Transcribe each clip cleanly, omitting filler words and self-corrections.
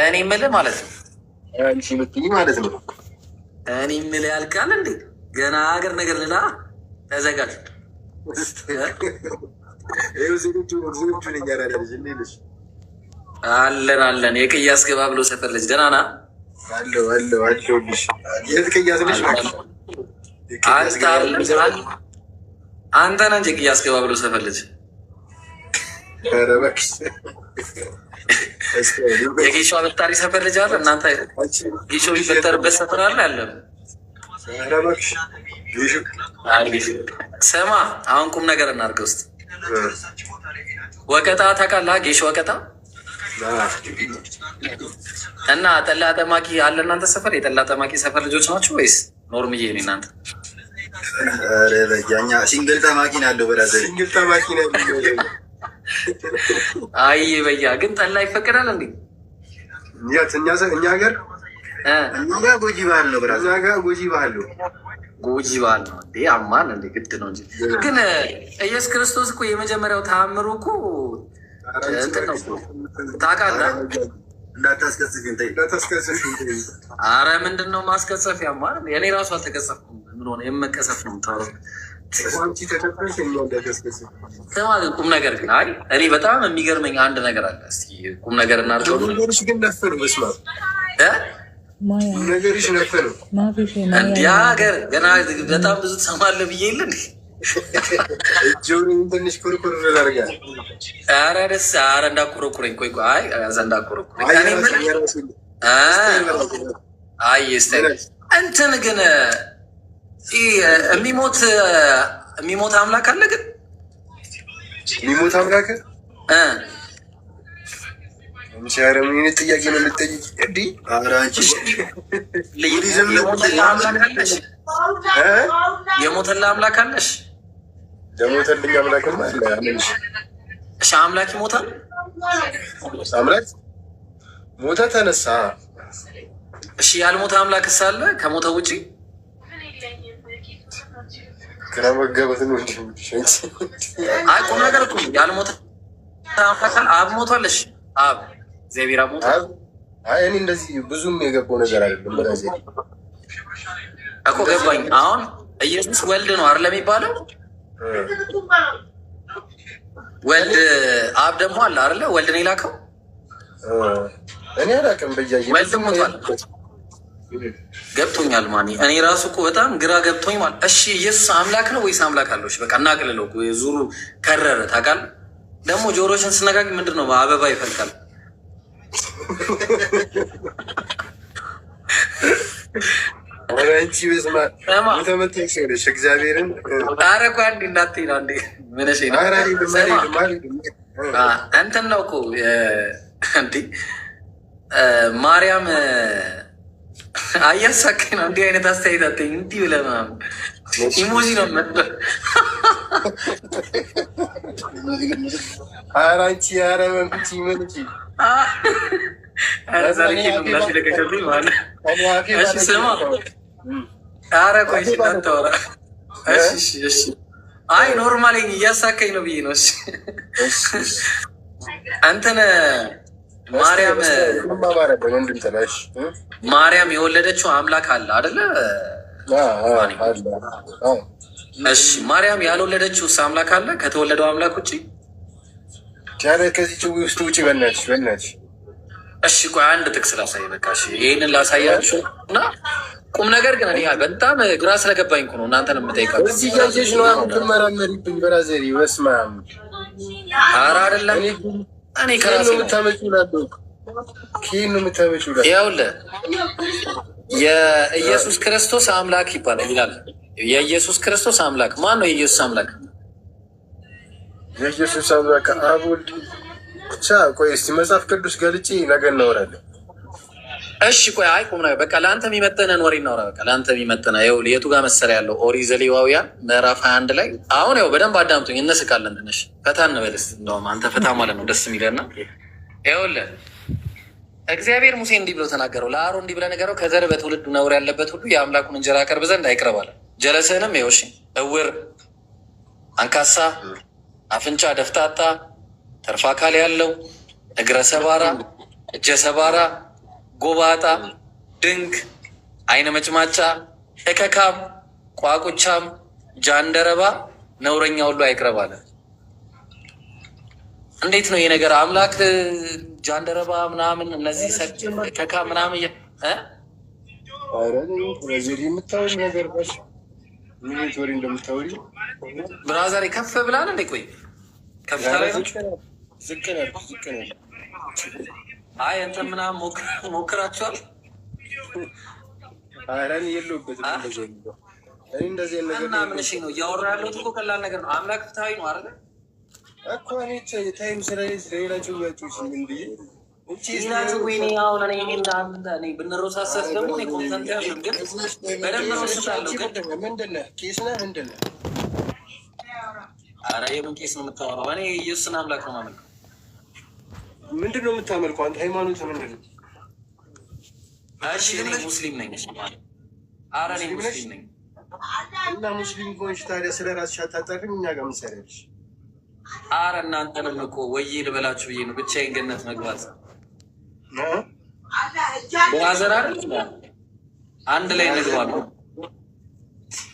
እኔ የምልህ ማለት ነው አንቺ የምትይኝ ማለት ነው። እኔ የምልህ ያልቃል እንዴ? ገና ሀገር ነገር ልላ ተዘጋጅ። አለን አለን። የቅያስ ገባ ብሎ ሰፈር ልጅ ደህና ና አለው አለው አለሁልሽ። የት ቅያስ ልጅ አንተ ነህ እንጂ ቅያስ ገባ ብሎ ሰፈር ልጅ የጌሾ አበጣሪ ሰፈር ልጅ አለ። እናንተ ጌሾ የሚፈጠርበት ሰፈር አለ ያለ። ስማ አሁን ቁም ነገር እናድርገው ውስጥ ወቀጣ ታውቃለህ? ጌሾ ወቀጣ እና ጠላ ጠማቂ አለ እናንተ ሰፈር። የጠላ ጠማቂ ሰፈር ልጆች ናቸው ወይስ ኖርምዬ ነው እናንተ? እኛ ሲንግል ጠማቂ ነው ያለው። ብራዘር ሲንግል ጠማቂ ነው ያለው። አይ በያ ግን ጠላ ይፈቀዳል እንዴ? እኛ ሀገር ጎጂ ባህል ነው ብራዘር። እኛ ጋር ጎጂ ባህል ነው። ጎጂ ባህል ነው እንዴ? አማን እንዴ? ግድ ነው እንጂ። ግን ኢየሱስ ክርስቶስ እኮ የመጀመሪያው ተአምሩ እኮ እንትን ነው ታውቃለህ? አረ ምንድን ነው ማስቀጸፍ? ያማን እኔ ራሱ አልተቀጸፍኩም። ምን ሆነ የመቀሰፍ ነው የምታወራው? ቁም ነገር ግን አይ እኔ በጣም የሚገርመኝ አንድ ነገር አለ። እስኪ ቁም ነገር እናድርገው። ነገርሽ ነፍ ነው እንዲህ ሀገር ገና በጣም ብዙ ትሰማለህ ብዬ የለን ትንሽ ኩርኩር ላርጋ። ኧረ ደስ ኧረ እንዳኮረኩረኝ ቆይ አይ እዛ እንዳኮረኩረኝ አይ እንትን ግን የሚሞት አምላክ አለ። ግን የሚሞት አምላክ ምን ጥያቄ ነው የምትጠይቅ? የሞተላ አምላክ አለሽ? የሞተልኝ አምላክማ አለ። እሺ አምላክ ይሞታል? አምላክ ሞተ ተነሳ። እሺ ያልሞተ አምላክ ሳለ ከሞተ ውጪ ግራ መጋባት ነው እንጂ አይ ቁም ነገር እኮ ያልሞተ አብ ሞቷለሽ። አብ እግዚአብሔር አብ ሞቷል። አይ እኔ እንደዚህ ብዙም የገባው ነገር አይደለም። በራሴ እኮ ገባኝ። አሁን ኢየሱስ ወልድ ነው አይደል የሚባለው? ወልድ አብ ደግሞ አለ አይደለ? ወልድ ነው የላከው። እኔ አላውቅም። በያየ ወልድ ሞቷል። ገብቶኛል። ማን እኔ ራሱ እኮ በጣም ግራ ገብቶኝ ማለት። እሺ ኢየሱስ አምላክ ነው ወይስ አምላክ አለው? በቃ እናቅልለው። ዙሩ ከረረ ታውቃለህ። ደግሞ ጆሮችን ስነጋግ ምንድን ነው አበባ ይፈልቃል። አንቺ በስማ ተመተሽ ነሽ እግዚአብሔርን። ኧረ እኮ አንዴ እንዳትሄድ አንዴ ምንሽ ነው እንትን ነው እኮ እንዴ ማርያም አያሳከኝ ነው። እንዲህ አይነት አስተያየት አትይኝ እንዲህ ብለህ ምናምን ኢሞጂ ነው መ አራንቺ አረመምቺ ምንቺ ለቀቀብኝ ማለት እሺ ስማ ኧረ ቆይ እንዳታወራ እሺ አይ ኖርማሊ እያሳከኝ ነው ብዬ ነው። እሺ እንትን ማርያም የወለደችው አምላክ አለ አደለ? እሺ ማርያም ያልወለደችው አምላክ አለ ከተወለደው አምላክ ውጭ? ከዚህ ጭዊ ውስጥ ውጭ በናትሽ። እሺ ቆይ አንድ ጥቅስ ላሳይ። በቃ እሺ ይህንን ላሳያችሁ እና ቁም ነገር ግን እኔ በጣም ግራ ስለገባኝ እኮ ነው እናንተን የምጠይቃችሁ። እዚህ ያየሽ ነው የምትመራመሪብኝ ብራዘሪ። በስመ አብ ኧረ አይደለም እኔ ከራሴ ይኸውልህ የኢየሱስ ክርስቶስ አምላክ ይባላል ይላል። የኢየሱስ ክርስቶስ አምላክ ማን ነው? የኢየሱስ አምላክ የኢየሱስ አምላክ አብ ወልድ ብቻ። ቆይ እስኪ መጽሐፍ ቅዱስ ገልጬ ነገ እናወራለን። እሺ ቆይ አይ ቁም ነገር በቃ ለአንተ የሚመጠነን ወሬ እናውራ። በቃ ለአንተ የሚመጠነ ይኸውልህ የቱ ጋር መሰሪያ ያለው ኦሪት ዘሌዋውያን ምዕራፍ 21 ላይ አሁን ያው በደንብ አዳምጡኝ። እንስቃለን ትንሽ ፈታ እንበልስ። እንደውም አንተ ፈታ ማለት ነው ደስ የሚለና ይኸውልህ እግዚአብሔር ሙሴ እንዲህ ብሎ ተናገረው። ለአሮን እንዲህ ብለህ ንገረው ከዘር በትውልድ ነውር ያለበት ሁሉ የአምላኩን እንጀራ ያቀርብ ዘንድ አይቅረባል። ጀለስህንም ይኸው እሺ እውር፣ አንካሳ፣ አፍንጫ ደፍጣጣ፣ ተርፋ አካል ያለው፣ እግረ ሰባራ፣ እጀ ሰባራ፣ ጎባጣ፣ ድንክ፣ አይነ መጭማጫ፣ እከካም፣ ቋቁቻም፣ ጃንደረባ፣ ነውረኛ ሁሉ አይቅረብ አለ። እንዴት ነው ይሄ ነገር? አምላክ ጃንደረባ ምናምን እነዚህ ሰጭ እከካ ምናምን የምታወሪ ነገር ምን ወሬ እንደምታወሪ ብራዘር ከፍ ብላል እንዴ? ቆይ ከፍታ ላይ ነው ዝቅ ነው። አይ እንትን ምናምን ሞክራችኋል? ኧረ እኔ የለሁበትም እንደዚህ ነገር እና ምን እሺ ነው እያወራ ያለሁት እኮ ቀላል ነገር ነው። አምላክ ፍትሃዊ ነው አይደል እኮ እኔ ታይም ስለሌላቸው ያጮች ምን ብዬ ብንሮሳሰት ደግሞ ኮንተንት ያለው ግን በደንብ ሮስታለሁ። ግን ምንድን ነህ? ቄስ ነህ? ምንድን ነህ? ኧረ የምን ቄስ ነው የምታወራው? እኔ ኢየሱስን አምላክ ነው የማመልከው። ምንድን ነው የምታመልከው አንተ? ሃይማኖት ምንድን ነው? እሺ እኔ ሙስሊም ነኝ። ኧረ እኔ ሙስሊም ነኝ። እና ሙስሊም ከሆንሽ ታዲያ ስለ ራስሽ አታጣሪም? እኛ ጋር ምሳሌያለሽ። ኧረ እናንተንም እኮ ወይ ልበላችሁ ብዬ ነው ብቻዬን ገነት መግባት ብራዘር አይደል? አንድ ላይ እንግባለን።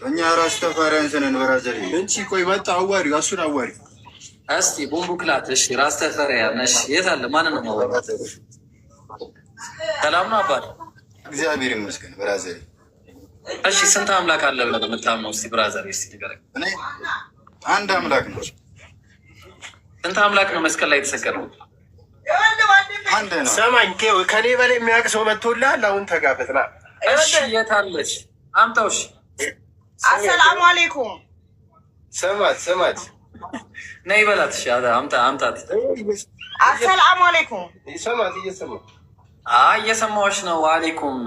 እኛ ራስ ተፋሪያን ስነን ብራዘር እንቺ ቆይ መጣ አዋሪ እሱን አዋሪ እስቲ ቡምቡክላት። እሺ ራስ ተፈሪያን እሺ፣ የት አለ? ማንን ነው ማወራት? ሰላም ነው አባል? እግዚአብሔር ይመስገን ብራዘር። እሺ ስንት አምላክ አለ ብለህ የምታምነው? እስቲ ብራዘር እስቲ ንገረኝ። እኔ አንድ አምላክ ነው። ስንት አምላክ ነው መስቀል ላይ የተሰቀለው? አንድ ነው። ሰማኝ ከኔ በላይ የሚያውቅ ሰው መጥቶልሃል። አሁን ተጋፈጥና። እሺ የት አለች? አምጣው። እሺ አሰላሙ አለይኩም። ሰማት ነይ በላት። እሺ አምጣት። አሰላሙ አለይኩም። ሰማት እየሰማ እየሰማሁሽ ነው። ዋሌኩም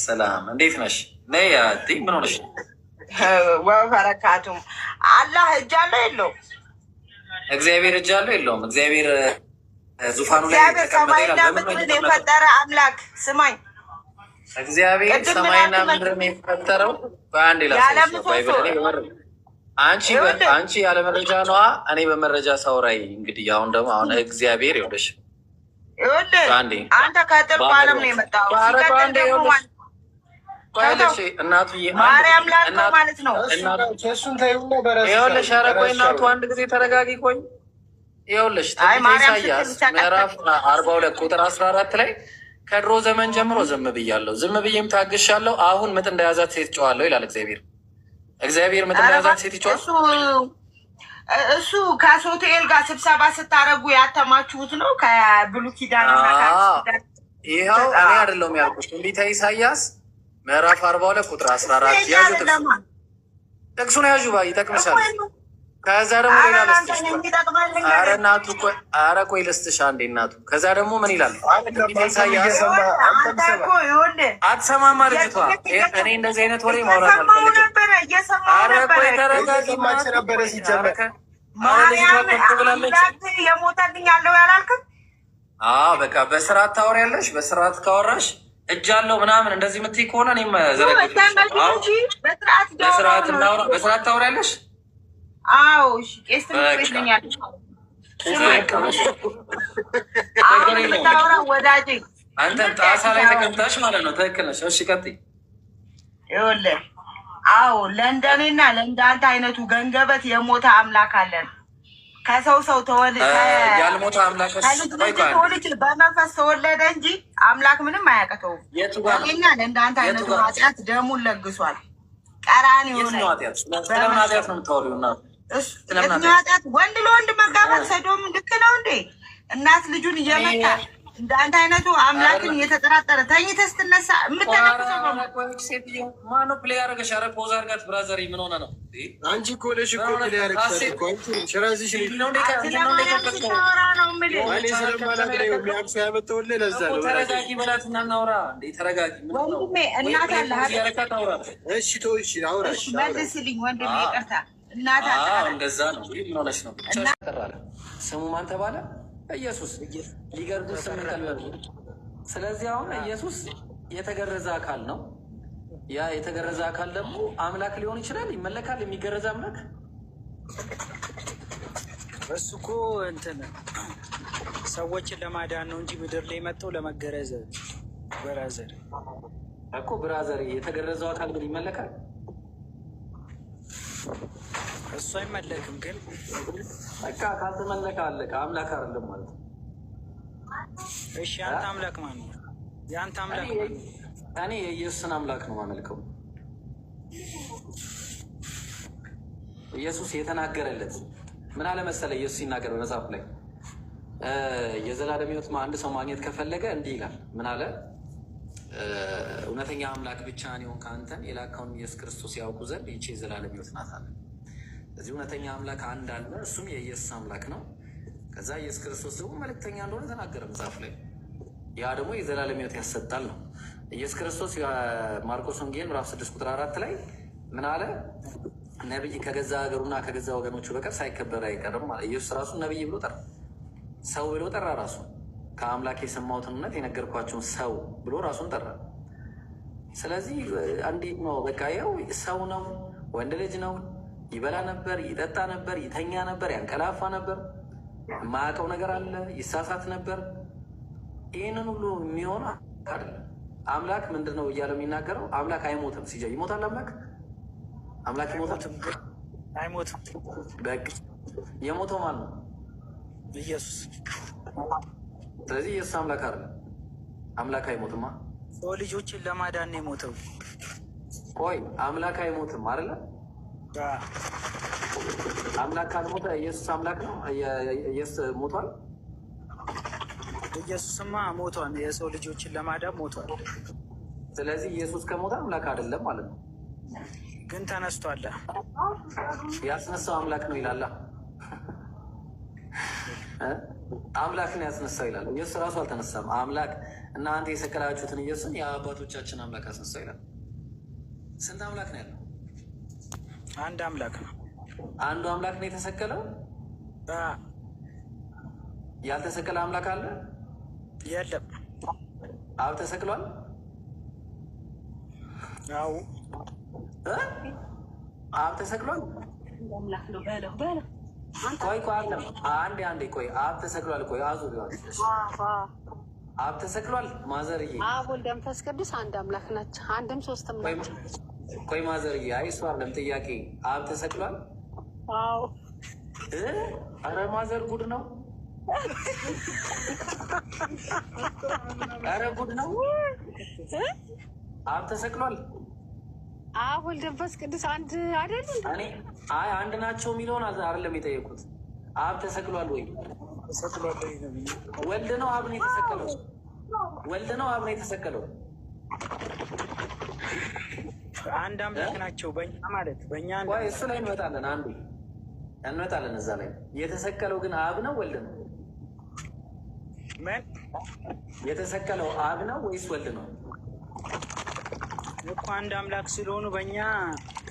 ሰላም። እንዴት ነሽ? ነይ አቲ ምን ሆነሽ? ወበረካቱም። አላህ እጅ አለው የለውም? እግዚአብሔር እጅ አለው የለውም? እግዚአብሔር ዙፋኑ ላይ እግዚአብሔር ሰማይና ምድርን የፈጠረ አምላክ ስማኝ። እግዚአብሔር ሰማይና ምድርን የፈጠረው በአንድ አንቺ ያለ መረጃ ነዋ። እኔ በመረጃ ሳውራይ እንግዲህ አሁን ደግሞ አሁን እግዚአብሔር ይኸውልሽ አንተ ከጥልቁ ዓለም ነው የመጣው። እናቱዬ ማርያም ላልከው ማለት ነው። ይኸውልሽ ኧረ ቆይ እናቱ አንድ ጊዜ ተረጋጊ። ቆይ ይኸውልሽ ኢሳያስ ምዕራፍ 42 ቁጥር 14 ላይ ከድሮ ዘመን ጀምሮ ዝም ብያለሁ፣ ዝም ብዬም ታግሻለሁ፣ አሁን ምጥ እንደያዛት ሴት ጮኻለሁ ይላል እግዚአብሔር። እግዚአብሔር ምጥ እንደያዛት ሴት ይጮኻል። እሱ ከሶቴል ጋር ስብሰባ ስታደርጉ ያተማችሁት ነው ከብሉይ ኪዳን። ይኸው እኔ አይደለሁም ያልኩት፣ ትንቢተ ኢሳያስ ምዕራፍ 42 ቁጥር 14 ያዙ። ጥቅሱን ያዙ ባይ ይጠቅምሻል። ከዛ ደግሞ ሌላ ልስጥሽ። ኧረ እናቱ ኧረ ቆይ ልስጥሽ አንዴ እናቱ። ከዛ ደግሞ ምን ይላል? ኢሳያስ አትሰማማ ልጅቷ። እኔ እንደዚህ አይነት ወሬ ማውራት አልፈልግም። ኧረ ቆይ ተረጋጊ። የሞተልኝ ያለው ያላልክም? በቃ በስርዓት ታወሪያለሽ። በስርዓት ካወራሽ እጅ አለው ምናምን እንደዚህ የምትይ ከሆነ እኔም በስርዓት ታወሪያለሽ። አዎ ቄስ ትመስለኛል። ወዳጄ አንተን ጣሳ ላይ ተቀምጣሽ ማለት ነው። ትክክል ነሽ። እሺ ቀጥይ። ይኸውልህ አዎ ለእንደኔና ለእንዳንተ አይነቱ ገንገበት የሞተ አምላክ አለን። ከሰው ያልሞተ አምላክ ተወልጅ በመንፈስ ተወለደ እንጂ አምላክ ምንም አያውቅተውም። እኔና ለእንዳንተ አይነቱ ኃጢአት ደሙን ለግሷል። ቀራንዮ ላይ ኃጢአት ነው የምታወሪው እናት? ኃጢአት ወንድ ለወንድ መጋባት ሰዶም ልክ ነው እንዴ? እናት ልጁን እየመታ እንዳንተ አይነቱ አምላክን እየተጠራጠረ ተኝተህ ስትነሳ የምትነቅሰው ነው። ማነው ፕሌይ ያደረገሽ? ኧረ ፖዝ አድርጋት ብራዘር። ምን ሆነ ነው? አንቺ እኮ ነሽ እኮ ፕሌይ ያደረግሽ እኮ አንቺ ሸራዚሽ ተረጋጊ በላት እና እናውራ። ተረጋጊ። ወንድሜ እናት አለ እሺ ተው እሺ አውራሽ መልስልኝ ወንድሜ ይቅርታ እናት አለ እንደዛ ነው። ምን ሆነሽ ነው? ስሙ ማን ተባለ? ኢየሱስ። ሊገርዱ ስም ቀለሉ። ስለዚህ አሁን ኢየሱስ የተገረዘ አካል ነው። ያ የተገረዘ አካል ደግሞ አምላክ ሊሆን ይችላል። ይመለካል። የሚገረዝ አምላክ እሱ እኮ እንትን ሰዎችን ለማዳን ነው እንጂ ምድር ላይ መጥተው ለመገረዝ ብራዘር እኮ ብራዘር የተገረዘው አካል ግን ይመለካል? እሱ አይመለክም። ግን በቃ ካልተመለከ አለቀ። አምላክ አይደለም ማለት ነው። እሺ አንተ አምላክ ማን ነው? የአንተ አምላክ ማን ነው? እኔ የኢየሱስን አምላክ ነው ማመልከው። ኢየሱስ የተናገረለት ምን አለ መሰለ? ኢየሱስ ሲናገር በመጽሐፍ ላይ የዘላለም ሕይወት አንድ ሰው ማግኘት ከፈለገ እንዲህ ይላል። ምን አለ? እውነተኛ አምላክ ብቻ ነው ከአንተን የላከውን ኢየሱስ ክርስቶስ ያውቁ ዘንድ ይቺ የዘላለም ሕይወት ናት አለ። እዚህ እውነተኛ አምላክ አንድ አለ፣ እሱም የኢየሱስ አምላክ ነው። ከዛ ኢየሱስ ክርስቶስ ደግሞ መልእክተኛ እንደሆነ ተናገረ መጽሐፍ ላይ። ያ ደግሞ የዘላለም ሕይወት ያሰጣል ነው። ኢየሱስ ክርስቶስ ማርቆስ ወንጌል ምዕራፍ 6 ቁጥር 4 ላይ ምን አለ? ነቢይ ከገዛ ሀገሩና ከገዛ ወገኖቹ በቀር ሳይከበር አይቀርም ማለት። ኢየሱስ ራሱ ነቢይ ብሎ ጠራ፣ ሰው ብሎ ጠራ ራሱ። ከአምላክ የሰማሁትን እውነት የነገርኳቸውን ሰው ብሎ ራሱን ጠራ። ስለዚህ እንዴት ነው? በቃ ያው ሰው ነው፣ ወንድ ልጅ ነው። ይበላ ነበር፣ ይጠጣ ነበር፣ ይተኛ ነበር፣ ያንቀላፋ ነበር፣ የማያውቀው ነገር አለ፣ ይሳሳት ነበር። ይህንን ሁሉ የሚሆን አይደለም። አምላክ ምንድን ነው እያለው የሚናገረው? አምላክ አይሞትም። ይሞታል አምላክ? አምላክ ይሞታል? አይሞትም። በቃ የሞተው ማን ነው? ኢየሱስ። ስለዚህ ኢየሱስ አምላክ አይደለም። አምላክ አይሞትማ። ሰው ልጆችን ለማዳን ነው የሞተው። ቆይ አምላክ አይሞትም አይደለ? አምላክ ካልሞተ ኢየሱስ አምላክ ነው? ኢየሱስ ሞቷል? ኢየሱስማ ሞቷል። የሰው ልጆችን ለማዳን ሞቷል። ስለዚህ ኢየሱስ ከሞተ አምላክ አይደለም ማለት ነው። ግን ተነስቷል። ያስነሳው አምላክ ነው ይላል። አምላክ ነው ያስነሳው ይላል። ኢየሱስ ራሱ አልተነሳም። አምላክ እናንተ የሰቀላችሁትን ኢየሱስን የአባቶቻችን አምላክ አስነሳው ይላል። ስንት አምላክ ነው ያለው? አንድ አምላክ ነው። አንዱ አምላክ ነው የተሰቀለው። ያልተሰቀለ አምላክ አለ? የለም። አብ ተሰቅሏል? አዎ። አብ ተሰቅሏል? ቆይ አንዴ ቆይ። አብ ተሰቅሏል? ቆይ አዙር አብ ተሰቅሏል? ማዘርዬ አብ ወልድ መንፈስ ቅዱስ አንድ አምላክ ናቸው። አንድም ሶስትም ናቸው። ቆይ ማዘርዬ፣ አይ እሱ አይደለም ጥያቄ። አብ ተሰቅሏል? አዎ። አረ ማዘር ጉድ ነው። አረ ጉድ ነው። አብ ተሰቅሏል? አብ ወልድ መንፈስ ቅዱስ አንድ አይደል? አይ አንድ ናቸው የሚለውን አይደለም የጠየቁት። አብ ተሰቅሏል ወይ? ወልድ ነው አብ ነው የተሰቀለው? ወልድ ነው አብ ነው የተሰቀለው? አንድ አምላክ ናቸው በእኛ ማለት በእኛ። ቆይ እሱ ላይ እንመጣለን፣ አንዱ እንመጣለን እዛ ላይ። የተሰቀለው ግን አብ ነው ወልድ ነው? ምን የተሰቀለው አብ ነው ወይስ ወልድ ነው? እኮ አንድ አምላክ ስለሆኑ በእኛ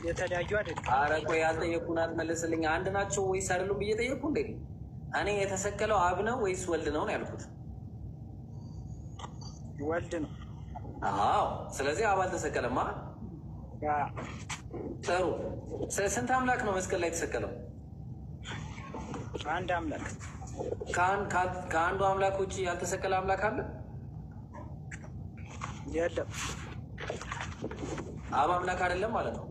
የተለያዩ አይደለም። አረ ቆይ ያልጠየኩህን አትመልስልኝ። አንድ ናቸው ወይስ አይደሉም ብዬ ጠየቅኩህ እንዴ? እኔ የተሰቀለው አብ ነው ወይስ ወልድ ነው ነው ያልኩት። ወልድ ነው። አዎ፣ ስለዚህ አብ አልተሰቀለማ። ጥሩ። ስንት አምላክ ነው መስቀል ላይ የተሰቀለው? አንድ አምላክ። ከአንዱ አምላክ ውጭ ያልተሰቀለ አምላክ አለ? የለም። አብ አምላክ አይደለም ማለት ነው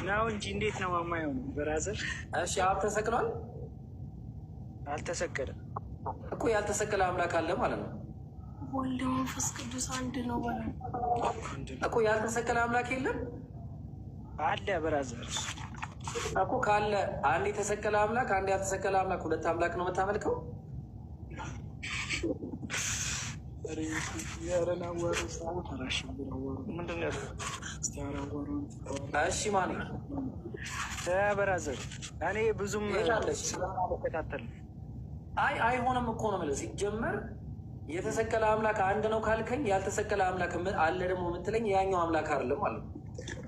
ነው እንጂ እንዴት ነው የማየው? ብራዘር እሺ፣ አብ ተሰቅሏል? አልተሰቀለም እኮ። ያልተሰቀለ አምላክ አለ ማለት ነው። ወልድ መንፈስ ቅዱስ አንድ ነው እኮ። ያልተሰቀለ አምላክ የለም አለ ብራዘር እኮ። ካለ አንድ የተሰቀለ አምላክ፣ አንድ ያልተሰቀለ አምላክ፣ ሁለት አምላክ ነው የምታመልከው? እሺ ማን ብራዘር? እኔ ብዙም ተከታተል። አይሆንም እኮ ነው የምልህ። ሲጀመር የተሰቀለ አምላክ አንድ ነው ካልከኝ ያልተሰቀለ አምላክ አለ ደግሞ የምትለኝ ያኛው አምላክ አይደለም ማለት ነው።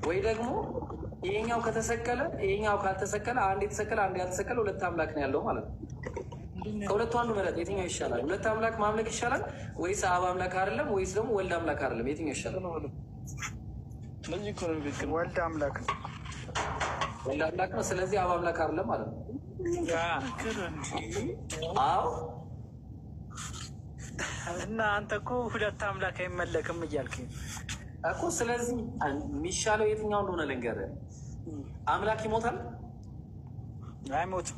ወይ ደግሞ ይሄኛው ከተሰቀለ ይሄኛው ካልተሰቀለ፣ አንድ የተሰቀለ አንድ ያልተሰቀለ ሁለት አምላክ ነው ያለው ማለት ነው። ከሁለቱ አንዱ ምረጥ። የትኛው ይሻላል? ሁለት አምላክ ማምለክ ይሻላል ወይስ አብ አምላክ አይደለም ወይስ ደግሞ ወልድ አምላክ አይደለም? የትኛው ይሻላል? ወልድ አምላክ ነው። ወልድ አምላክ ነው። ስለዚህ አብ አምላክ አይደለም ማለት ነው። አዎ እና አንተ እኮ ሁለት አምላክ አይመለክም እያልከኝ እኮ። ስለዚህ የሚሻለው የትኛው እንደሆነ ልንገርህ። አምላክ ይሞታል? አይሞትም።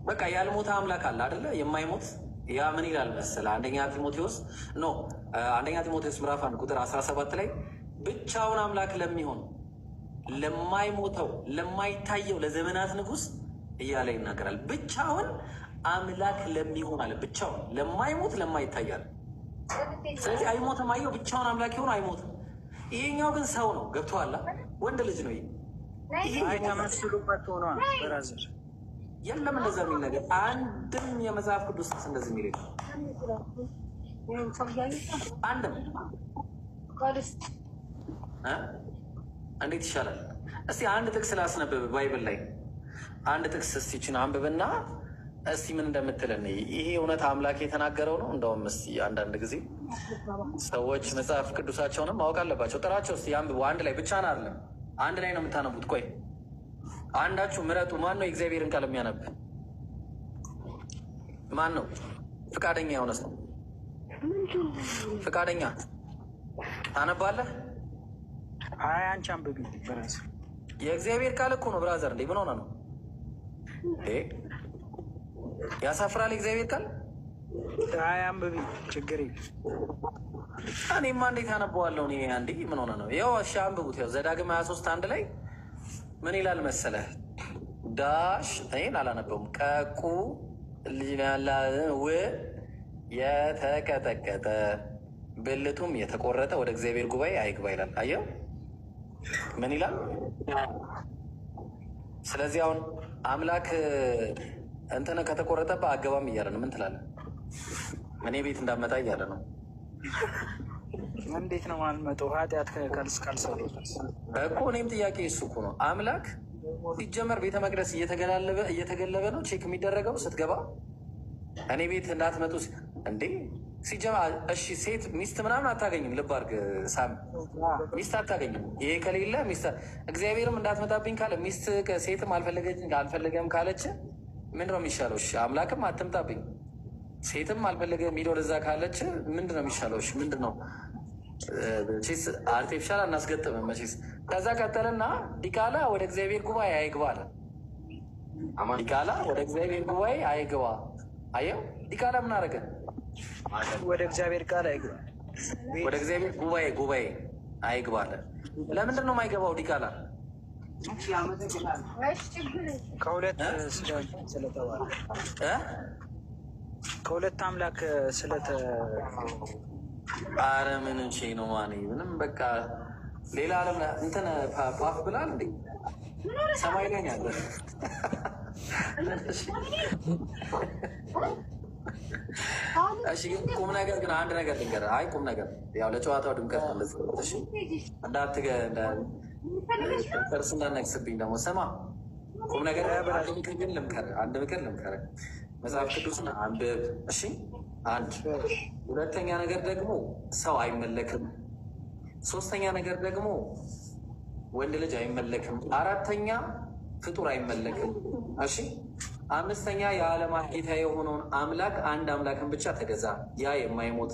በቃ ያልሞተ አምላክ አለ አይደለ? የማይሞት ያ ምን ይላል መሰለህ? አንደኛ ጢሞቴዎስ ምዕራፍ 1 ቁጥር 17 ላይ ብቻውን አምላክ ለሚሆን ለማይሞተው ለማይታየው ለዘመናት ንጉሥ እያለ ይናገራል። ብቻውን አምላክ ለሚሆን አለ። ብቻውን ለማይሞት ለማይታያል። ስለዚህ አይሞትም። አየው፣ ብቻውን አምላክ ይሆን አይሞትም። ይሄኛው ግን ሰው ነው። ገብቶሃል? ወንድ ልጅ ነው። ይሄ ተመስሉበት ሆኗ በራዘር የለም እንደዛ የሚል ነገር አንድም የመጽሐፍ ቅዱስ ጥቅስ እንደዚህ የሚል አንድም። እንዴት ይሻላል? እስቲ አንድ ጥቅስ ላስነብብ። ባይብል ላይ አንድ ጥቅስ እስቲ ችን አንብብና እስቲ ምን እንደምትለን። ይሄ እውነት አምላክ የተናገረው ነው? እንደውም እስቲ አንዳንድ ጊዜ ሰዎች መጽሐፍ ቅዱሳቸውንም ማወቅ አለባቸው። ጥራቸው እስቲ አንብቡ። አንድ ላይ ብቻ ነው አይደለም፣ አንድ ላይ ነው የምታነቡት። ቆይ አንዳችሁ ምረጡ። ማን ነው የእግዚአብሔርን ቃል የሚያነብ? ማን ነው ፍቃደኛ የሆነ ሰው? ፍቃደኛ ታነባለህ? አይ አንቺ አንብቢ በራስ። የእግዚአብሔር ቃል እኮ ነው ብራዘር። እንዴ ምን ሆነ ነው? ያሳፍራል የእግዚአብሔር ቃል። አይ አንብቢ፣ ችግር የለም። እኔማ እንዴት አነበዋለሁ? እኔ አንዴ ምን ሆነ ነው? ያው እሺ አንብቡት። ያው ዘዳግም 23:1 ላይ ምን ይላል መሰለህ? ዳሽ እኔን አላነበውም። ቀቁ ው የተቀጠቀጠ ብልቱም የተቆረጠ ወደ እግዚአብሔር ጉባኤ አይግባ ይላል። አየው ምን ይላል? ስለዚህ አሁን አምላክ እንትን ከተቆረጠብህ አገባም እያለ ነው። ምን ትላለህ? እኔ ቤት እንዳመጣ እያለ ነው። እንዴት ነው ማልመጣው? ኃጢአት ካልሰሩ እኮ እኔም ጥያቄ እሱ እኮ ነው። አምላክ ሲጀመር ቤተ መቅደስ እየተገለበ ነው ቼክ የሚደረገው ስትገባ። እኔ ቤት እንዳትመጡ እንዴ ሲጀመር። እሺ ሴት ሚስት ምናምን አታገኝም። ልብ አድርግ ሳም፣ ሚስት አታገኝም። ይሄ ከሌለ ሚስት እግዚአብሔርም እንዳትመጣብኝ ካለ ሚስት ሴትም አልፈለገም ካለች ምንድን ነው የሚሻለው? እሺ አምላክም አትምጣብኝ ሴትም አልፈለገም ሄዶ ለዛ ካለች ምንድን ነው የሚሻለው? እሺ ምንድን ነው ቺስ አርቲፊሻል አናስገጥምም መቼስ። ከዛ ቀጠልና ዲቃላ ወደ እግዚአብሔር ጉባኤ አይግባ አለ። ዲቃላ ወደ እግዚአብሔር ጉባኤ አይግባ። አየው ዲቃላ ምን አደረገ? ወደ እግዚአብሔር ቃል አይግባ፣ ወደ እግዚአብሔር ጉባኤ አይግባ አለ። ለምንድን ነው የማይገባው ዲቃላ? ከሁለት ስለተባለ ከሁለት አምላክ አረ ምን እንቺ ነው ማኔ ምንም በቃ ሌላ ዓለም እንትን ፓፍ ብላል እንዴ ሰማይ ላይ ያለ። እሺ ግን ቁም ነገር ግን አንድ ነገር ልንገርህ። አይ ቁም ነገር ያው ለጨዋታው ድምቀት ነው። እሺ እንዳትገርስ እንዳነግስብኝ ደግሞ ስማ። ቁም ነገር አንድ ምክር ልምከርህ። መጽሐፍ ቅዱስን አንብብ። እሺ አንድ። ሁለተኛ ነገር ደግሞ ሰው አይመለክም። ሶስተኛ ነገር ደግሞ ወንድ ልጅ አይመለክም። አራተኛ ፍጡር አይመለክም። እሺ አምስተኛ የዓለማት ጌታ የሆነውን አምላክ አንድ አምላክን ብቻ ተገዛ። ያ የማይሞት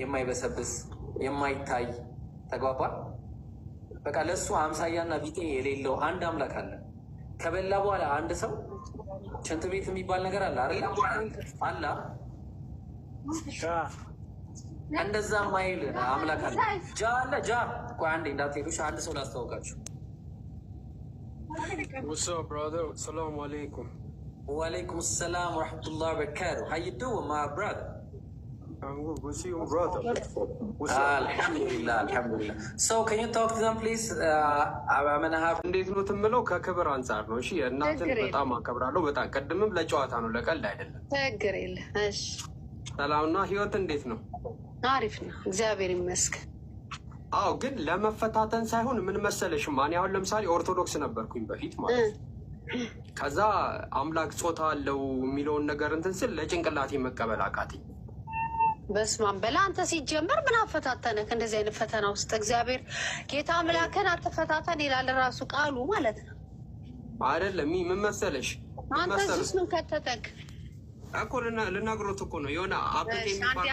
የማይበሰብስ የማይታይ ተግባባ። በቃ ለእሱ አምሳያና ቢጤ የሌለው አንድ አምላክ አለ። ከበላ በኋላ አንድ ሰው ሽንት ቤት የሚባል ነገር አለ አይደል? አላ እንደዛ ማይል አምላክ አለ። ጃ አለ ጃ። ቆይ አንዴ እንዳትሄዱ አንድ ሰው ላስተዋውቃችሁ። What's up, brother? Assalamu alaikum. Walaikum assalam wa rahmatullahi wa barakatuh. How you doing, my brother? I'm good. What's your brother? What's up? Alhamdulillah. So can you talk to them, please? I'm gonna have. እንዴት ነው የምለው? ከክብር አንጻር ነው። እሺ እናንተን በጣም አከብራለሁ። በጣም ቀድምም ለጨዋታ ነው፣ ለቀልድ አይደለም። ችግር የለም። እሺ ሰላምና ህይወት እንዴት ነው? አሪፍ ነው፣ እግዚአብሔር ይመስገን። አዎ ግን ለመፈታተን ሳይሆን ምን መሰለሽ፣ ማን አሁን ለምሳሌ ኦርቶዶክስ ነበርኩኝ በፊት ማለት ነው። ከዛ አምላክ ጾታ አለው የሚለውን ነገር እንትን ስል ለጭንቅላቴ መቀበል አቃተኝ። በስማም በላ አንተ ሲጀመር ምን አፈታተነክ? እንደዚህ አይነት ፈተና ውስጥ እግዚአብሔር ጌታ አምላክን አትፈታተን ይላል ራሱ ቃሉ ማለት ነው። አይደለም ምን መሰለሽ፣ አንተ እሱስ ምን ከተተክ? እኮ ልናግሮት እኮ ነው። የሆነ አበጤ የሚባል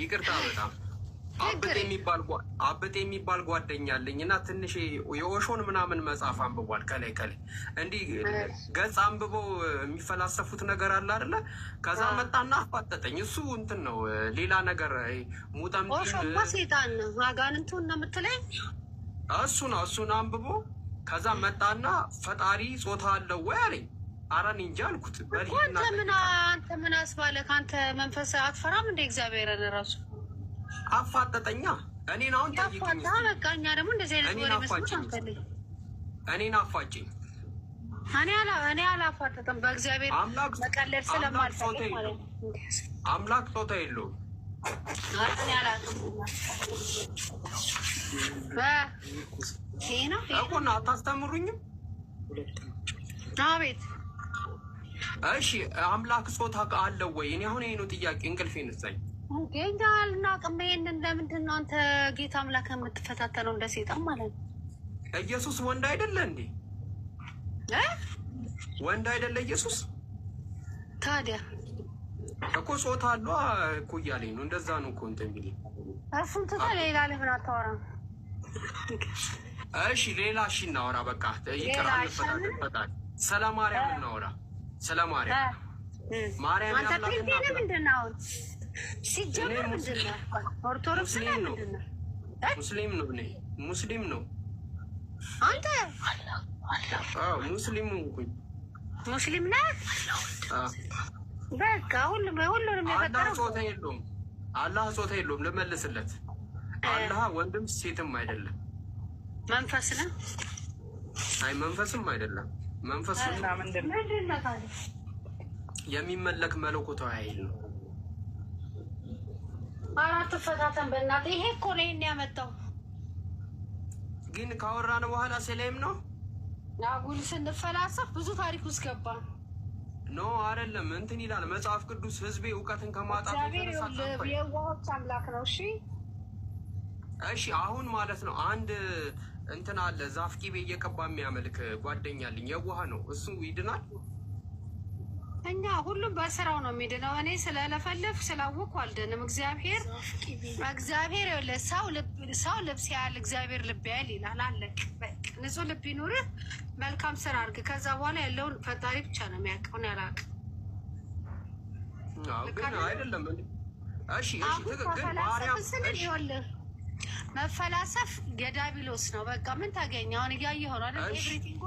ይቅርታ፣ በጣም አበጤ የሚባል ጓደኛ አለኝ እና ትንሽ የኦሾን ምናምን መጽሐፍ አንብቧል። ከላይ እንዲህ ገጽ አንብበው የሚፈላሰፉት ነገር አለ አይደለ? ከዛ መጣና አፋጠጠኝ። እሱ እንትን ነው ሌላ ነገር ሙጠምጢም ሴጣን ነው አጋንንቱን ነው የምትለኝ? እሱን አንብቦ ከዛ መጣና ፈጣሪ ጾታ አለው ወይ አለኝ። ኧረ እኔ እንጃ አልኩት። አንተ ምን አስባለህ? ከአንተ መንፈስ አትፈራም እንደ እግዚአብሔርን ራሱ አፋጠጠኛ። እኔን አሁን ጠይቅኝ። በቃ እኛ ደግሞ እንደዚህ አይነት ወሬ መስማት አንፈልግም። እኔን አፋጭኝ። እኔ አላፋጠጥም። በእግዚአብሔር መቀለድ ስለማልፈልግ ማለት ነው። አምላክ ጾታ የለውም። እኔ አላውቅም። ይሄ ነው እኮ እና አታስተምሩኝም? አቤት። እሺ አምላክ ጾታ አለው ወይ? እኔ አሁን ይሄ ነው ጥያቄ። እንቅልፌ ነሳኝ። ጌታ አልናቅም። ይሄንን ለምንድን ነው አንተ ጌታ አምላክ የምትፈታተነው እንደ ሴጣን ማለት ነው? ኢየሱስ ወንድ አይደለ እንዴ? ወንድ አይደለ ኢየሱስ? ታዲያ እኮ ጾታ አለው እኮ እያለኝ ነው። እንደዛ ነው እኮ እንትን ቢል እሱን ትተህ ሌላ ለምን አታወራም? እሺ ሌላ እናወራ። በቃ ይቅር። ፈጣሪ ስለ ማርያም እናወራ። ስለ ማርያም አንተ ጴንጤ ነህ ምንድን ነው አሁን? ሲጀምር ምንድን ነው? ኦርቶዶክስ ነህ ምንድን ነው? ሙስሊም ነው። እኔ ሙስሊም ነው። አንተ ሙስሊም እንኩኝ። ሙስሊም ነህ? በቃ ሁሉንም የፈጠረው ጾታ የለውም። አላህ ጾታ የለውም። ልመልስለት፣ አላህ ወንድም ሴትም አይደለም። መንፈስ ነው። አይ መንፈስም አይደለም። መንፈስ ምንድን ነው ታዲያ? የሚመለክ መለኮታዊ ኃይል ነው። አራት ፈታተን በእናትህ። ይሄ እኮ ነው ይሄን ያመጣው። ግን ካወራን በኋላ ሰላም ነው። አጉል ስንፈላሰፍ ብዙ ታሪክ ውስጥ ገባ። ኖ አይደለም። እንትን ይላል መጽሐፍ ቅዱስ ህዝቤ እውቀትን ከማጣት የዋሆች አምላክ ነው። እሺ አሁን ማለት ነው አንድ እንትን አለ ዛፍ ቂቤ እየቀባ የሚያመልክ ጓደኛ አለኝ። የዋህ ነው እሱ። ይድናል? እኛ ሁሉም በስራው ነው የሚድነው። እኔ ስለለፈለፍ ስላወቅኩ አልድንም። እግዚአብሔር ሰው ልብ ሲያል እግዚአብሔር ልብ ያል ይላል። አለቅ በቃ ንጹህ ልብ ይኑርህ፣ መልካም ስራ አድርግ። ከዛ በኋላ ያለውን ፈጣሪ ብቻ ነው የሚያውቀውን። ያላቅ ግን አይደለም። እሺ ግን ማርያም ይኸውልህ መፈላሰፍ የዳቢሎስ ነው። በቃ ምን ታገኝ አሁን? እያየህ ሆነ አይደል? ኤቭሪቲንግ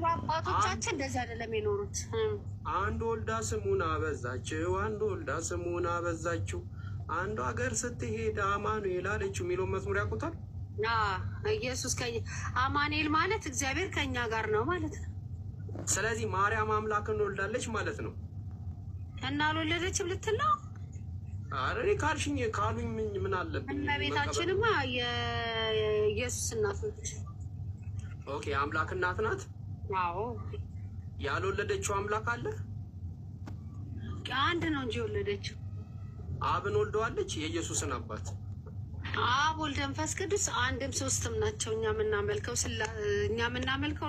አባቶቻችን እንደዚህ አይደለም የኖሩት። አንድ ወልዳ ስሙን አበዛችው፣ አንድ ወልዳ ስሙን አበዛችው፣ አንዱ ሀገር ስትሄድ አማኑኤል አለችው የሚለውን መዝሙር ያውቁታል? ኢየሱስ አማኑኤል ማለት እግዚአብሔር ከኛ ጋር ነው ማለት ነው። ስለዚህ ማርያም አምላክን ወልዳለች ማለት ነው። እና አልወለደችም ልትል ነው? አረ ካልሽኝ ካሉኝ ምን አለብኝ? እመቤታችንማ የኢየሱስ እናት ነች። ኦኬ አምላክ እናት ናት። አዎ ያልወለደችው አምላክ አለ? አንድ ነው እንጂ የወለደችው። አብን ወልደዋለች፣ የኢየሱስን አባት። አብ ወልድ መንፈስ ቅዱስ አንድም ሶስትም ናቸው። እኛ የምናመልከው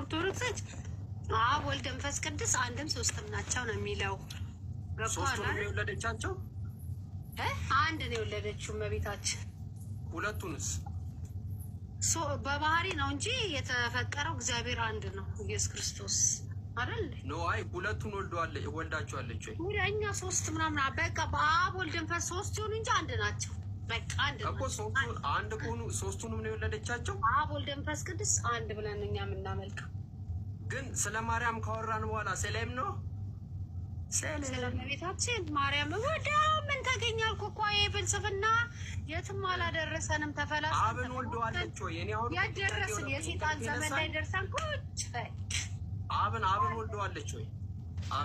ኦርቶዶክሶች አብ ወልድ መንፈስ ቅዱስ አንድም ሶስትም ናቸው ነው የሚለው። ሶስቱንም የወለደቻቸው አንድ ነው የወለደችው እመቤታችን። ሁለቱንስ በባህሪ ነው እንጂ የተፈጠረው እግዚአብሔር አንድ ነው፣ ኢየሱስ ክርስቶስ አይደል? ኖ አይ ሁለቱን ወልዳቸዋለች ወይ? እኛ ሶስት ምናምን በቃ በአብ ወልድ መንፈስ ሶስት ይሁኑ እንጂ አንድ ናቸው። በቃ አንድ እኮ አንድ ከሆኑ ሶስቱንም ነው የወለደቻቸው። አብ ወልድ መንፈስ ቅዱስ አንድ ብለን እኛ የምናመልከው። ግን ስለ ማርያም ካወራን በኋላ ሰላም ነው። ስለቤታችን ማርያም ወደ ምን ተገኛልኩ እኮ ይሄ ፍልስፍና የትም አላደረሰንም። ተፈላስፈን አብን ወልደዋለች ወይ? እኔ አሁን ያደረስን የሴጣን ዘመን ላይ ደርሰን ቁጭ አብን ወልደዋለች ወይ?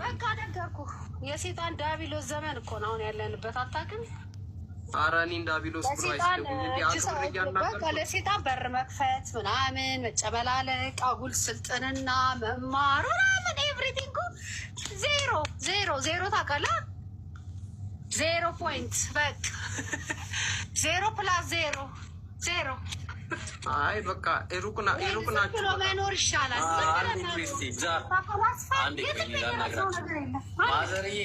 በቃ ነገርኩህ። የሴጣን ዳቢሎስ ዘመን እኮ ነው አሁን ያለንበት። አታውቅም? ኧረ እኔን ዳቢሎስ ብሎ አይስደቡኝ። በቃ ለሴጣን በር መክፈት ምናምን መጨበላለቅ፣ አጉል ስልጥንና መማር ምናምን ኤቭሪቲንግ ዜሮ ታውቃለህ? 0 ፖይንት በቃ 0 + 0 አይ በቃ ሩቅ ናችሁ መኖር ይሻላል። ማዘርዬ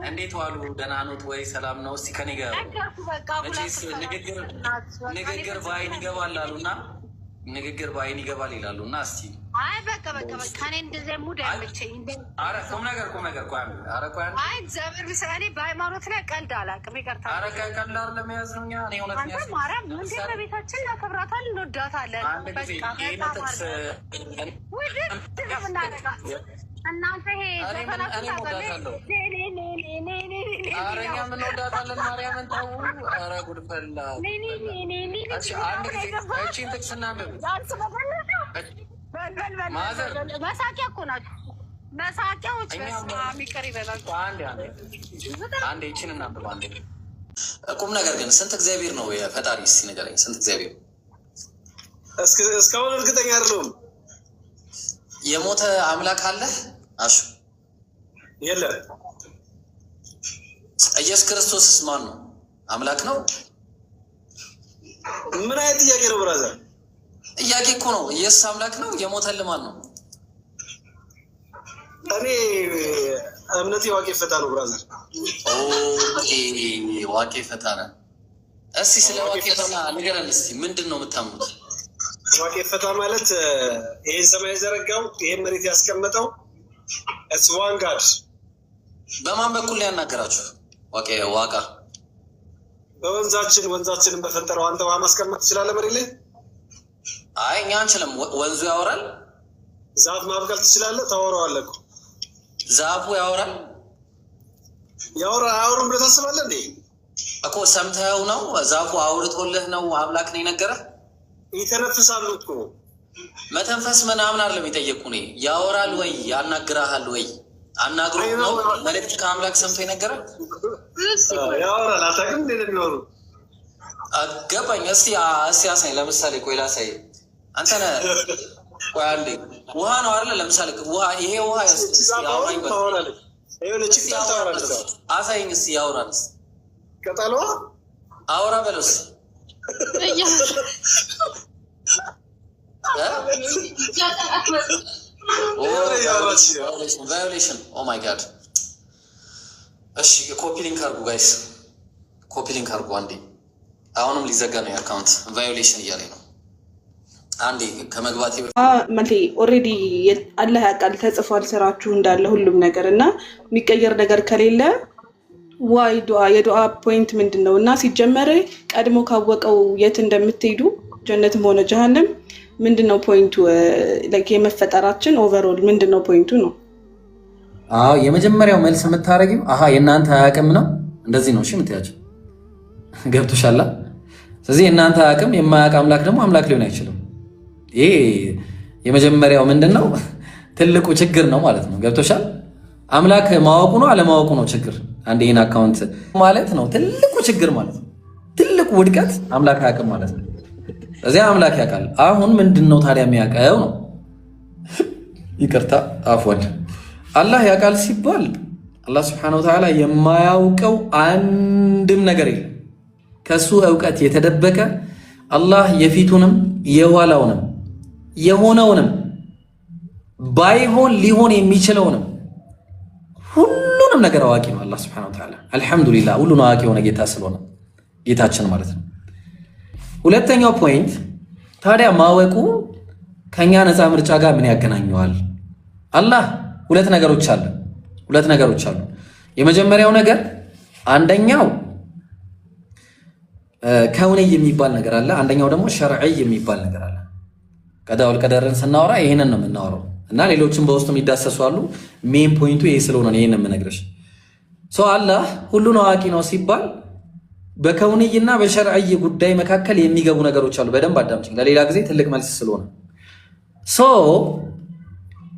እንዴት ዋሉ? ደህና ኖት ወይ? ሰላም ነው? እስቲ ከኔ ጋር መቼስ ንግግር በአይን ይገባል አሉና ንግግር በአይን ይገባል ይላሉና እስቲ አይ በቃ ከኔ እንደዚህ ሙድ አይመቸኝ። ኧረ ቁም ነገር አይ እግዚአብሔር ይመስገን በሃይማኖት ላይ ቀልድ አላውቅም። ይቅርታ። ኧረ ቀልድ አይደለም የያዝነው እኛ እኔ እውነት ነው ያዝነው። ማርያም እንዴ በቤታችን እናከብራታለን፣ እንወዳታለን። በቃ እናንተ ይሄ እኛ የምንወዳታለን። ማርያምን ተው። ኧረ ጉድ ፈላ። አንድ ጊዜ እቺን ጥቅስ እናንብብ። መሳቂያ እኮ ናቸው መሳቂያዎች። ሚቀር ይበላል። አንዴ ይችን እናንብብ። አንዴ ቁም ነገር ግን ስንት እግዚአብሔር ነው የፈጣሪ? እስኪ ንገረኝ፣ ስንት እግዚአብሔር? እስካሁን እርግጠኛ አይደለሁም። የሞተ አምላክ አለ? አሹ የለም። ኢየሱስ ክርስቶስስ ማን ነው? አምላክ ነው? ምን አይነት ጥያቄ ነው ብራዘር? ጥያቄ እኮ ነው። ኢየሱስ አምላክ ነው? የሞተልህ ማን ነው? እኔ እምነቴ ዋቄ ፈታ ነው ብራዘር። ዋቄ ፈታ ነው። እስቲ ስለ ዋቄ ፈታ ንገረን እስቲ። ምንድን ነው የምታምኑት? ዋቄ ፈታ ማለት ይህን ሰማይ የዘረጋው ይህን መሬት ያስቀመጠው እስ ዋን ጋድ። በማን በኩል ላይ ያናገራችሁ? ዋቃ ወንዛችንን በፈጠረው አንተ ውሃ ማስቀመጥ ትችላለህ መሬት ላይ? አይ እኛ አንችልም። ወንዙ ያወራል። ዛፍ ማብቀል ትችላለህ? ታወራዋለህ እኮ። ዛፉ ያወራል? አያወሩም ብለህ ታስባለህ እንዴ? እኮ ሰምተኸው ነው? ዛፉ አውርቶልህ ነው አምላክ ነው የነገረህ? ይተነፍሳሉ እኮ። መተንፈስ ምናምን አይደለም የጠየቁ። ያወራል ወይ ያናግራሃል ወይ? አናግሮ ነው መልእክት ከአምላክ ሰምቶ የነገረህ? ያወራል። አታውቅም እንዴ እንደሚኖሩ? አገባኝ። እስቲ አሳይ። ለምሳሌ ቆይ ላሳይ። አንተ ነህ ቆይ አንዴ። ውሃ ነው አይደለ? ለምሳሌ ይሄ ውሃ አሳይኝ እስቲ። ያወራል? ቀጠሏ አውራ በለስ ቫዮሌሽን። ኦ ማይ ጋድ። እሺ ኮፒ ሊንክ አድርጉ ጋይስ፣ ኮፒ ሊንክ አድርጉ አንዴ። አሁንም ሊዘጋ ነው የአካውንት ቫዮሌሽን እያለኝ ነው። አንዴ ከመግባቴ ማለት ኦልሬዲ አላህ ያውቃል፣ ተጽፏል ስራችሁ እንዳለ ሁሉም ነገር እና የሚቀየር ነገር ከሌለ ዋይ የዱዓ ፖይንት ምንድን ነው? እና ሲጀመር ቀድሞ ካወቀው የት እንደምትሄዱ ጀነትም ሆነ ጀሃነም ምንድን ነው ፖይንቱ? የመፈጠራችን ኦቨርኦል ምንድን ነው ፖይንቱ ነው? አዎ የመጀመሪያው መልስ የምታደርጊው የእናንተ አያውቅም ነው። እንደዚህ ነው እሺ የምትያቸው። ገብቶሻል? ስለዚህ የእናንተ አያውቅም፣ የማያውቅ አምላክ ደግሞ አምላክ ሊሆን አይችልም። ይሄ የመጀመሪያው ምንድን ነው ትልቁ ችግር ነው ማለት ነው። ገብቶሻል? አምላክ ማወቁ ነው አለማወቁ ነው ችግር። አንድ ይህን አካውንት ማለት ነው ትልቁ ችግር ማለት ነው። ትልቁ ውድቀት አምላክ አያውቅም ማለት ነው። እዚያ አምላክ ያውቃል። አሁን ምንድን ነው ታዲያ የሚያውቀው ነው? ይቅርታ አፍወል አላህ ያውቃል ሲባል አላህ ስብሐነሁ ወተዓላ የማያውቀው አንድም ነገር የለም። ከሱ እውቀት የተደበቀ አላህ የፊቱንም የኋላውንም የሆነውንም ባይሆን ሊሆን የሚችለውንም ሁሉንም ነገር አዋቂ ነው አላህ ስብሐነሁ ወተዓላ። አልሐምዱሊላህ ሁሉን አዋቂ የሆነ ጌታ ስለሆነ ጌታችን ማለት ነው። ሁለተኛው ፖይንት ታዲያ ማወቁ ከኛ ነፃ ምርጫ ጋር ምን ያገናኘዋል? አላህ ሁለት ነገሮች አሉ። የመጀመሪያው ነገር አንደኛው ከውነይ የሚባል ነገር አለ። አንደኛው ደግሞ ሸርዒ የሚባል ነገር አለ። ቀዳውል ቀደርን ስናወራ ይሄንን ነው የምናወራው እና ሌሎችም በውስጡ የሚዳሰሱ አሉ። ሜን ፖይንቱ ይሄ ስለሆነ ነው ይሄንን የምነግርሽ። አላህ ሁሉን አዋቂ ነው ሲባል በከውንይና በሸርዒ ጉዳይ መካከል የሚገቡ ነገሮች አሉ። በደንብ አዳምጪኝ፣ ለሌላ ጊዜ ትልቅ መልስ ስለሆነ።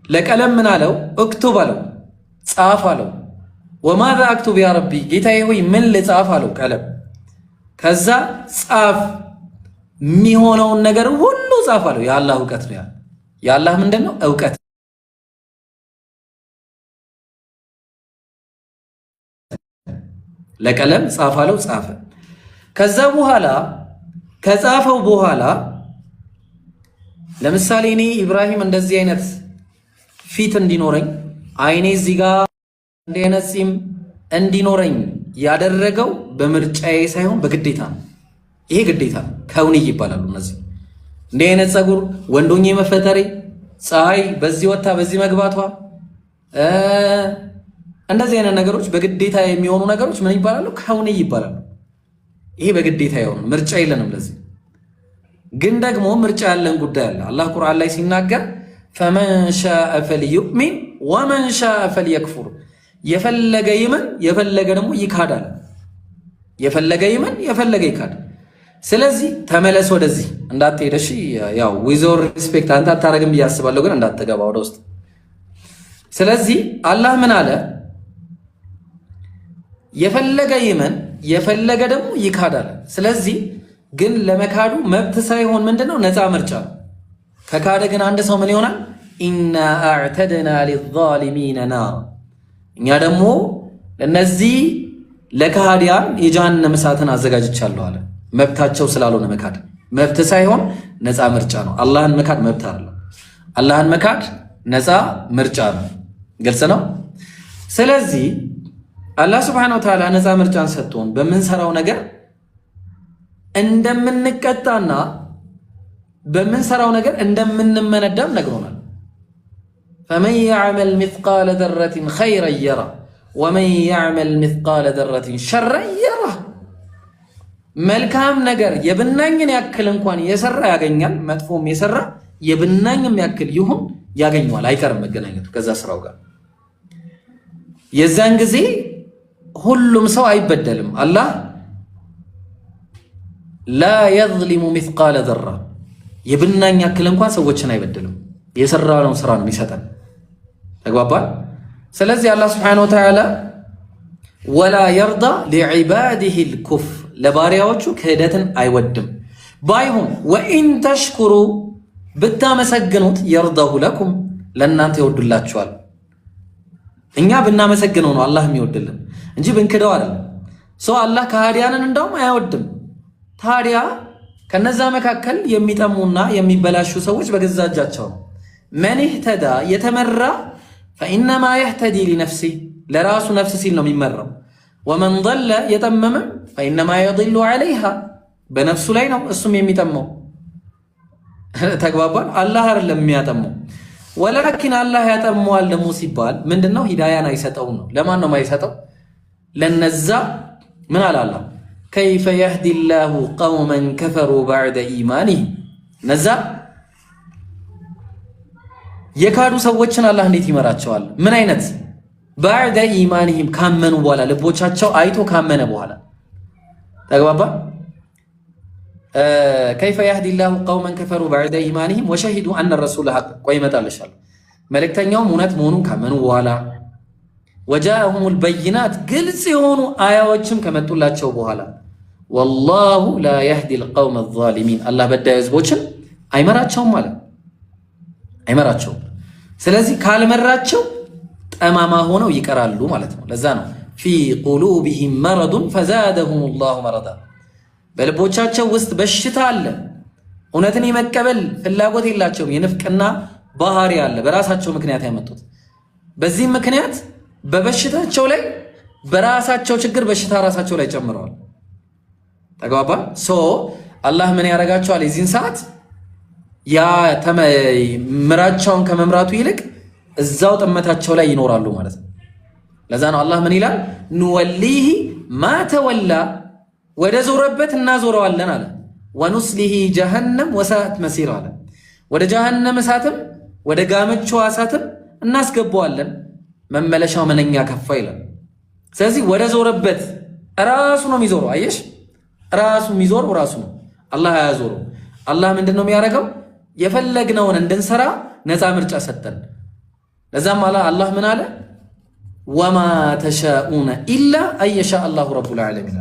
ለቀለም ምን አለው? እክቱብ አለው፣ ጻፍ አለው። ወማዛ አክቱብ ያ ረቢ፣ ጌታዬ ሆይ ምን ልጻፍ አለው። ቀለም ከዛ ጻፍ፣ የሚሆነውን ነገር ሁሉ ጻፍ አለው። የአላህ እውቀት ነው። የአላህ ምንድን ነው? እውቀት። ለቀለም ጻፍ አለው፣ ጻፈ። ከዛ በኋላ ከጻፈው በኋላ ለምሳሌ እኔ ኢብራሂም እንደዚህ አይነት ፊት እንዲኖረኝ አይኔ እዚህ ጋር እንዲህ አይነት ጺም እንዲኖረኝ ያደረገው በምርጫዬ ሳይሆን በግዴታ ነው። ይሄ ግዴታ ነው። ከውኔ ይባላሉ እነዚህ። እንዲህ አይነት ፀጉር ወንዶኜ መፈጠሬ፣ ፀሐይ በዚህ ወጣ በዚህ መግባቷ፣ እንደዚህ አይነት ነገሮች በግዴታ የሚሆኑ ነገሮች ምን ይባላሉ? ከውኔ ይባላሉ። ይሄ በግዴታ የሆነ ምርጫ የለንም። ለዚህ ግን ደግሞ ምርጫ ያለን ጉዳይ አለ። አላህ ቁርአን ላይ ሲናገር ፈመን ሻአ ፈልዩእሚን ወመን ሻአ ፈልየክፉር፣ የፈለገ ይመን የፈለገ ደግሞ ይካዳል። የፈለገ ይመን የፈለገ ይካድ። ስለዚህ ተመለስ ወደዚህ እንዳትሄድ እሺ። ያው ዊዞር ሪስፔክት አንተ አታረግም ብዬ አስባለሁ፣ ግን እንዳትገባ ወደ ውስጥ። ስለዚህ አላህ ምን አለ? የፈለገ ይመን የፈለገ ደግሞ ይካዳል። ስለዚህ ግን ለመካዱ መብት ሳይሆን ምንድነው ነፃ ምርጫ። ከካደ ግን አንድ ሰው ምን ይሆናል? ኢና አዕተድና ሊዛሊሚነ ናር፣ እኛ ደግሞ ለነዚህ ለካህዲያን የጀሃነም እሳትን አዘጋጅቻለሁ አለ። መብታቸው ስላልሆነ መካድ መብት ሳይሆን ነፃ ምርጫ ነው። አላህን መካድ መብት አይደለም። አላህን መካድ ነፃ ምርጫ ነው። ግልጽ ነው። ስለዚህ አላህ ሱብሓነሁ ወተዓላ ነፃ ምርጫን ሰጥቶን በምንሰራው ነገር እንደምንቀጣና በምንሰራው ነገር እንደምንመነዳም ነግሮናል። ፈመን ያዕመል ሚስቃለ ዘረትን ኸይረን የራ ወመን ያዕመል ሚስቃለ ዘረትን ሸረን የራ። መልካም ነገር የብናኝን ያክል እንኳን የሰራ ያገኛል፣ መጥፎም የሰራ የብናኝም ያክል ይሁን ያገኘዋል። አይቀርም መገናኘቱ ከዛ ስራው ጋር። የዛን ጊዜ ሁሉም ሰው አይበደልም። አላህ ላ የዝሊሙ ሚስቃለ ዘራ፣ የብናኝ ያክል እንኳን ሰዎችን አይበደልም። የሰራነው ስራ ነው የሚሰጠን። ተግባባል። ስለዚህ አላህ ሱብሓነሁ ወተዓላ ወላ የርዳ ሊዕባዲሂ ልኩፍር፣ ለባሪያዎቹ ክህደትን አይወድም። ባይሆን ወኢን ተሽኩሩ፣ ብታመሰግኑት የርዳሁ ለኩም፣ ለእናንተ ይወዱላችኋል። እኛ ብናመሰግነው ነው አላህ የሚወድልን እንጂ ብንክደው አይደለም። ሰው አላህ ከሃዲያንን እንደውም አይወድም። ታዲያ ከነዛ መካከል የሚጠሙና የሚበላሹ ሰዎች በገዛ እጃቸው ነው። መን ኢህተዳ፣ የተመራ ፈኢነማ የህተዲ ሊነፍሲ፣ ለራሱ ነፍስ ሲል ነው የሚመራው። ወመን ضለ፣ የጠመመም ፈኢነማ የضሉ ዐለይሃ፣ በነፍሱ ላይ ነው እሱም የሚጠመው። ተግባባል። አላህ አይደለም የሚያጠመው። ወላኪን አላህ ያጠመዋል ደግሞ ሲባል ምንድነው? ሂዳያን አይሰጠውም ነው። ለማን ነው የማይሰጠው? ለነዛ ምን አለ አላህ ከይፈ የህዲ ላሁ ቀውመን ከፈሩ ባዕደ ኢማኒህ፣ እነዛ የካዱ ሰዎችን አላህ እንዴት ይመራቸዋል? ምን አይነት ባዕደ ኢማኒህም፣ ካመኑ በኋላ ልቦቻቸው አይቶ ካመነ በኋላ። ተግባባ። ከይፈ የህዲ ላሁ ቀውመን ከፈሩ ባዕደ ኢማኒህም ወሸሂዱ አነ ረሱለ ሐቅ። ቆይ ይመጣልሻል። መልእክተኛውም እውነት መሆኑን ካመኑ በኋላ ወጃአሁሙል በይናት፣ ግልጽ የሆኑ አያዎችም ከመጡላቸው በኋላ ወላሁ ላ የህዲል ቀውመ ዛሊሚን፣ አላህ በዳይ ህዝቦችን አይመራቸውም ማለት አይመራቸውም። ስለዚህ ካልመራቸው ጠማማ ሆነው ይቀራሉ ማለት ነው። ለዛ ነው ፊ ቁሉቢሂም መረዱን ፈዛደሁም ላሁ መረዳ፣ በልቦቻቸው ውስጥ በሽታ አለ። እውነትን የመቀበል ፍላጎት የላቸውም። የንፍቅና ባህሪ አለ፣ በራሳቸው ምክንያት ያመጡት። በዚህም ምክንያት በበሽታቸው ላይ በራሳቸው ችግር በሽታ ራሳቸው ላይ ጨምረዋል። ተግባባ። አላህ ምን ያደርጋቸዋል? የዚህን ሰዓት ያ ምራቸውን ከመምራቱ ይልቅ እዛው ጥመታቸው ላይ ይኖራሉ ማለት ነው። ለዛ ነው አላህ ምን ይላል? ኑወሊሂ ማ ተወላ፣ ወደ ዞረበት እናዞረዋለን አለ። ወኑስሊሂ ጀሀነም ወሳት መሲር አለ። ወደ ጀሀነም እሳትም ወደ ጋመችዋ እሳትም እናስገባዋለን፣ መመለሻው ምንኛ ከፋ ይላል። ስለዚህ ወደ ዞረበት ራሱ ነው የሚዞረው። አየሽ፣ ራሱ የሚዞረው ራሱ ነው፣ አላህ አያዞረው። አላህ ምንድን ነው የሚያደርገው? የፈለግነውን እንድንሰራ ነፃ ምርጫ ሰጠን። ለዛም አላህ ምን አለ? ወማ ተሻኡነ ኢላ አየሻ አላሁ ረቡል ዓለሚን።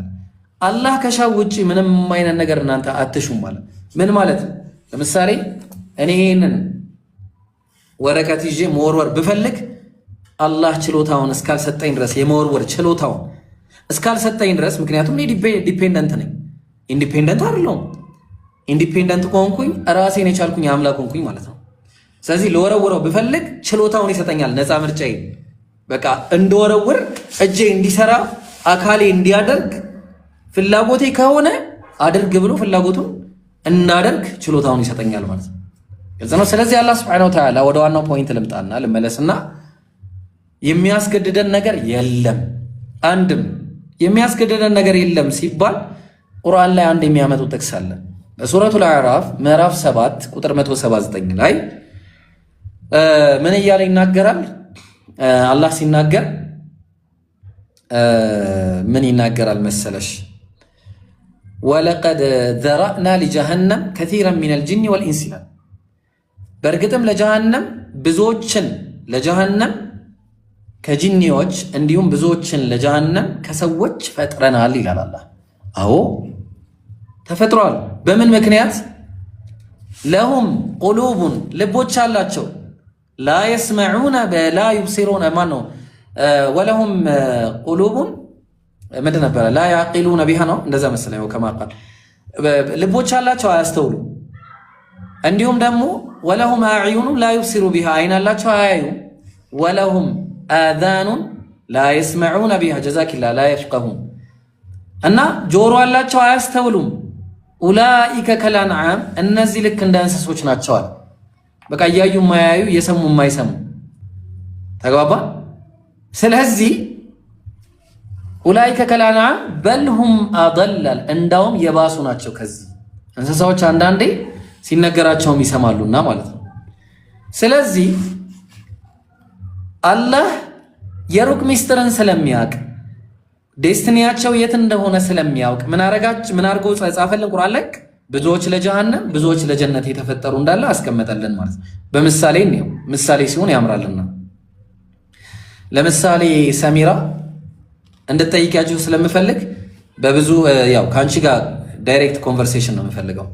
አላህ ከሻው ውጭ ምንም አይነት ነገር እናንተ አትሹም ማለት ምን ማለት ነው? ለምሳሌ እኔ ይህንን ወረቀት ይዤ መወርወር ብፈልግ አላህ ችሎታውን እስካልሰጠኝ ድረስ የመወርወር ችሎታውን እስካልሰጠኝ ድረስ፣ ምክንያቱም እኔ ዲፔንደንት ነኝ፣ ኢንዲፔንደንት አይደለሁም። ኢንዲፔንደንት ከሆንኩኝ ራሴን የቻልኩኝ አምላክ ሆንኩኝ ማለት ነው። ስለዚህ ለወረውረው ብፈልግ ችሎታውን ይሰጠኛል፣ ነፃ ምርጫዬ። በቃ እንደወረውር እጄ እንዲሰራ አካሌ እንዲያደርግ ፍላጎቴ ከሆነ አድርግ ብሎ ፍላጎቱን እንዳደርግ ችሎታውን ይሰጠኛል ማለት ነው። ግልጽ ነው። ስለዚህ አላህ ሱብሓነሁ ወተዓላ ወደ ዋናው ፖይንት ልምጣና ልመለስና የሚያስገድደን ነገር የለም። አንድም የሚያስገድደን ነገር የለም ሲባል ቁርአን ላይ አንድ የሚያመጡት ጥቅስ አለ። በሱረቱል አዕራፍ ምዕራፍ 7 ቁጥር 179 ላይ ምን እያለ ይናገራል? አላህ ሲናገር ምን ይናገራል መሰለሽ? ወለቀድ ዘረእና ሊጀሃነም ከሲረን ሚነል ጂኒ ወልኢንስ ይላል። በእርግጥም ለጀሃነም ብዙዎችን ለጀሃነም ከጂኒዎች እንዲሁም ብዙዎችን ለጀሃነም ከሰዎች ፈጥረናል ይላል አላህ። አዎ ተፈጥሯል። በምን ምክንያት? ለሁም ቁሉቡን ልቦች አላቸው፣ ላ የስመዑነ ላ ዩብሲሩነ ማን ነው? ወለሁም ቁሉቡን ምንድን ነበረ? ላ ያቂሉነ ቢሃ ነው እንደዛ መሰለኝ። ከማ ቃል ልቦች አላቸው አያስተውሉ። እንዲሁም ደግሞ ወለሁም አዕዩኑ ላ ዩብሲሩ ቢሃ አይን አላቸው አያዩ። ወለሁም አዛኑን ላ የስመዑነ ቢሃ ጀዛኪላ ላ የፍቀሁን እና ጆሮ አላቸው አያስተውሉም። ኡላኢከ ከልአንዓም እነዚህ ልክ እንደ እንስሶች ናቸዋል። በቃ እያዩ የማያዩ እየሰሙ የማይሰሙ ተግባባ። ስለዚህ ኡላኢከ ከልአንዓም በልሁም አደላል እንዳውም የባሱ ናቸው ከዚህ እንስሳዎች አንዳንዴ ሲነገራቸውም ይሰማሉና ማለት ነው። ስለዚህ አላህ የሩቅ ሚስጥርን ስለሚያውቅ ዴስቲኒያቸው የት እንደሆነ ስለሚያውቅ ምን አድርጎ ጻፈልን ቁርአን ላይ? ብዙዎች ለጀሃነም ብዙዎች ለጀነት የተፈጠሩ እንዳለ አስቀመጠልን ማለት ነው። በምሳሌ ነው። ምሳሌ ሲሆን ያምራልና ለምሳሌ ሰሚራ እንድትጠይቂያችሁ ስለምፈልግ በብዙ ያው ከአንቺ ጋር ዳይሬክት ኮንቨርሴሽን ነው የምፈልገው።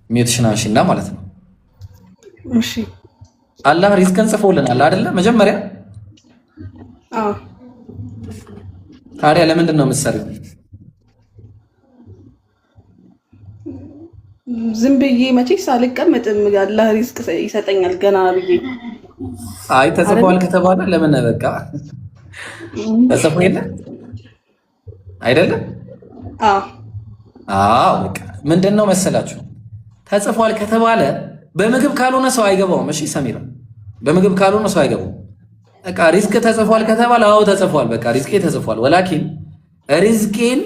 ሚውትሽን አንሺና ማለት ነው። እሺ አላህ ሪዝቅን ጽፎልናል አይደለ? መጀመሪያ አዎ። ታዲያ ለምንድን ነው የምትሰሪው? ዝም ብዬ መቼስ አልቀመጥም። አላህ ሪዝቅ ይሰጠኛል ገና ብዬ። አይ ተጽፏል ከተባለ ለምን በቃ ተጽፎ የለ አይደለም? አዎ በቃ ምንድን ነው መሰላችሁ ተጽፏል ከተባለ በምግብ ካልሆነ ሰው አይገባውም። እሺ ሰሚራ፣ በምግብ ካልሆነ ሰው አይገባውም። በቃ ሪዝቅ ተጽፏል ከተባለ አዎ ተጽፏል፣ በቃ ሪዝቄ ተጽፏል። ወላኪን ሪዝቄን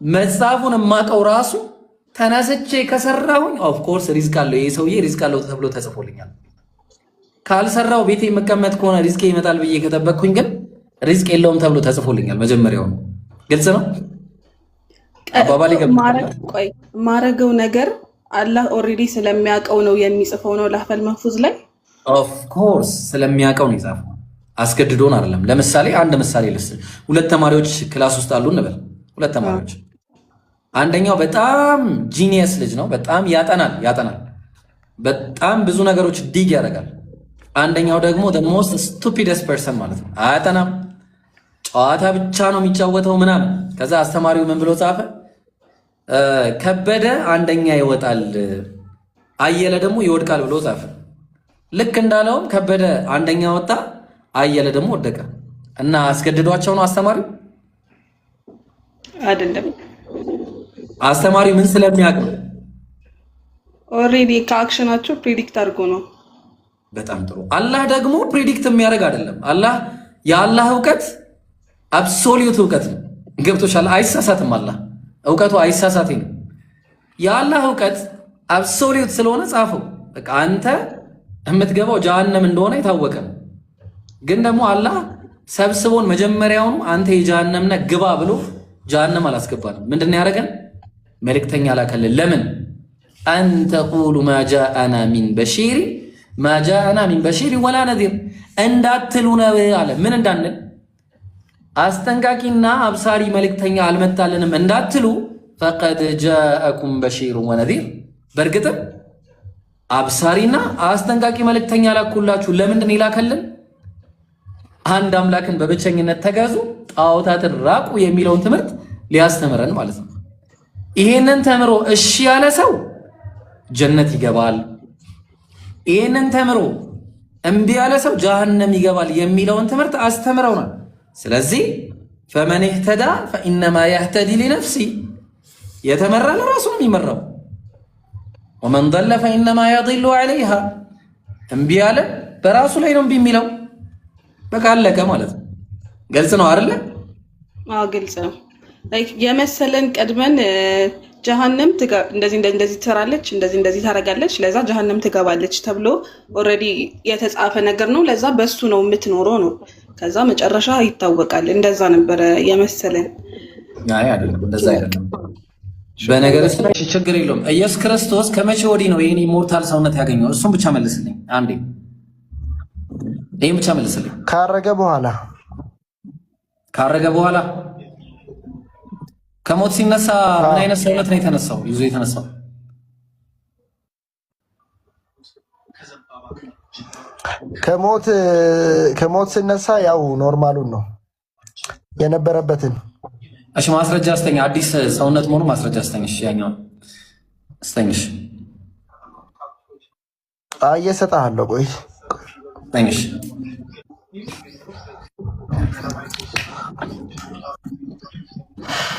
መጽሐፉን የማውቀው ራሱ ተነስቼ ከሰራሁኝ ኦፍ ኮርስ ሪዝቅ አለው ይሄ ሰውዬ ሪዝቅ አለው ተብሎ ተጽፎልኛል። ካልሰራው ቤቴ የምቀመጥ ከሆነ ሪዝቄ ይመጣል ብዬ ከጠበቅኩኝ ግን ሪዝቅ የለውም ተብሎ ተጽፎልኛል መጀመሪያው ነው። ግልጽ ነው አባባሌ። ማረገው ነገር አላህ ኦልሬዲ ስለሚያውቀው ነው የሚጽፈው ነው ለህፈል መህፉዝ ላይ ኦፍ ኮርስ ስለሚያውቀው ነው የጻፈው፣ አስገድዶን አይደለም። ለምሳሌ አንድ ምሳሌ ልስጥ። ሁለት ተማሪዎች ክላስ ውስጥ አሉ እንበል። ሁለት ተማሪዎች፣ አንደኛው በጣም ጂኒየስ ልጅ ነው፣ በጣም ያጠናል፣ በጣም ብዙ ነገሮች ዲግ ያደርጋል። አንደኛው ደግሞ the most stupidest person ማለት ነው፣ አያጠናም፣ ጨዋታ ብቻ ነው የሚጫወተው ምናምን። ከዛ አስተማሪው ምን ብሎ ጻፈ? ከበደ አንደኛ ይወጣል፣ አየለ ደግሞ ይወድቃል ብሎ ጻፈ። ልክ እንዳለውም ከበደ አንደኛ ወጣ፣ አየለ ደግሞ ወደቀ። እና አስገድዷቸው ነው አስተማሪው አይደለም። አስተማሪው ምን ስለሚያውቅ ነው? ኦልሬዲ ከአክሽናቸው ፕሪዲክት አድርጎ ነው። በጣም ጥሩ። አላህ ደግሞ ፕሪዲክት የሚያደርግ አይደለም። አላህ የአላህ እውቀት አብሶሉት እውቀት ነው። ገብቶሻል? አይሳሳትም። አላህ እውቀቱ አይሳሳትም። የአላህ እውቀት አብሶሉት ስለሆነ ጻፈው። በቃ አንተ የምትገባው ጀሃነም እንደሆነ የታወቀ ነው። ግን ደግሞ አላህ ሰብስቦን መጀመሪያውኑ አንተ የጀሃነም ነህ ግባ ብሎ ጀሃነም አላስገባንም። ምንድን ነው ያደረገን? መልእክተኛ ላከልን። ለምን? አንተቁሉ ማጃአና ሚን በሺሪ ወላ ነዚር እንዳትሉ ነው አለ። ምን እንዳንል? አስጠንቃቂና አብሳሪ መልእክተኛ አልመጣልንም እንዳትሉ። ፈቀድ ጃአኩም በሺሩ ወነዚር፣ በእርግጥም አብሳሪና አስጠንቃቂ መልእክተኛ ላኩላችሁ። ለምንድን ይላከልን? አንድ አምላክን በብቸኝነት ተገዙ፣ ጣዖታትን ራቁ የሚለውን ትምህርት ሊያስተምረን ማለት ነው። ይሄንን ተምሮ እሺ ያለ ሰው ጀነት ይገባል፣ ይሄንን ተምሮ እምቢ ያለ ሰው ጀሃነም ይገባል የሚለውን ትምህርት አስተምረውናል። ስለዚህ ፈመን እህተዳ ፈኢነማ የህተዲ ሊነፍሲ የተመራ ለራሱ ነው የሚመራው። ወመን ضل ፈኢነማ የضل ዐለይሃ እምቢ ያለ በራሱ ላይ ነው እምቢ የሚለው። በቃ አለቀ ማለት ነው። ግልጽ ነው አይደለ? አዎ ግልጽ ነው። የመሰለን ቀድመን ጀሃነም እንደዚህ ትሰራለች፣ እንደዚህ ታረጋለች፣ ለዛ ጀሃነም ትገባለች ተብሎ ኦልሬዲ የተጻፈ ነገር ነው። ለዛ በሱ ነው የምትኖረው ነው። ከዛ መጨረሻ ይታወቃል። እንደዛ ነበረ የመሰለን። አይ አይደለም፣ እንደዛ አይደለም። በነገርስ ላይ ችግር የለውም። ኢየሱስ ክርስቶስ ከመቼ ወዲህ ነው ይሄን ኢሞርታል ሰውነት ያገኘው? እሱን ብቻ መልስልኝ አንዴ። ይሄን ብቻ መልስልኝ። ካረገ በኋላ ከሞት ሲነሳ ምን አይነት ሰውነት ነው የተነሳው? ይዞ የተነሳው ከሞት ሲነሳ ያው ኖርማሉን ነው የነበረበትን። እሺ ማስረጃ አስተኛ። አዲስ ሰውነት መሆኑ ማስረጃ አስተኝሽ። ያኛው አስተኝሽ። እሰጥሃለሁ። ቆይ አስተኝሽ።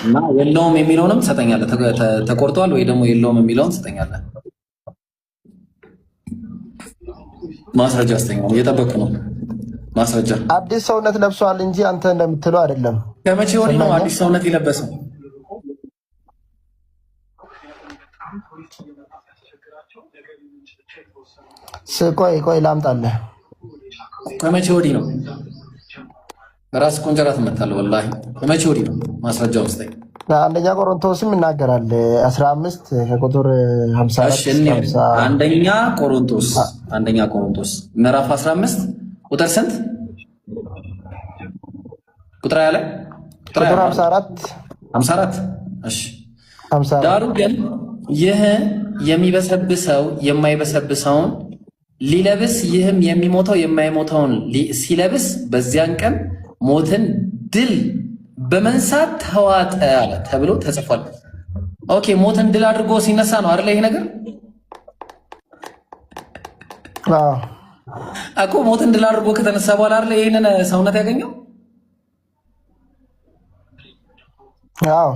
እና የለውም የሚለውንም ትሰጠኛለህ። ተቆርጧል ወይ ደግሞ የለውም የሚለውን ትሰጠኛለህ። ማስረጃ አስተኛው። እየጠበቅኩ ነው። ማስረጃ። አዲስ ሰውነት ለብሷል እንጂ አንተ እንደምትለው አይደለም። ከመቼ ወዲህ ነው አዲስ ሰውነት የለበሰው? ቆይ ላምጣልህ። ከመቼ ወዲህ ነው? ራስ ቆንጀራ ትመታለህ። ወላሂ ከመቼ ወዲህ ነው? ማስረጃው ውስጥ አንደኛ ቆሮንቶስም ይናገራል 15 ከቁጥር 54 አንደኛ ቆሮንቶስ ምዕራፍ 15 ቁጥር ስንት? ቁጥር ያለ ቁጥር 54 እሺ። ዳሩ ግን ይህ የሚበሰብሰው የማይበሰብሰውን ሊለብስ ይህም የሚሞተው የማይሞተውን ሲለብስ በዚያን ቀን ሞትን ድል በመንሳት ተዋጠ አለ ተብሎ ተጽፏል። ኦኬ ሞትን ድል አድርጎ ሲነሳ ነው አይደል? ይሄ ነገር እኮ ሞትን ድል አድርጎ ከተነሳ በኋላ አይደል ይሄንን ሰውነት ያገኘው? አዎ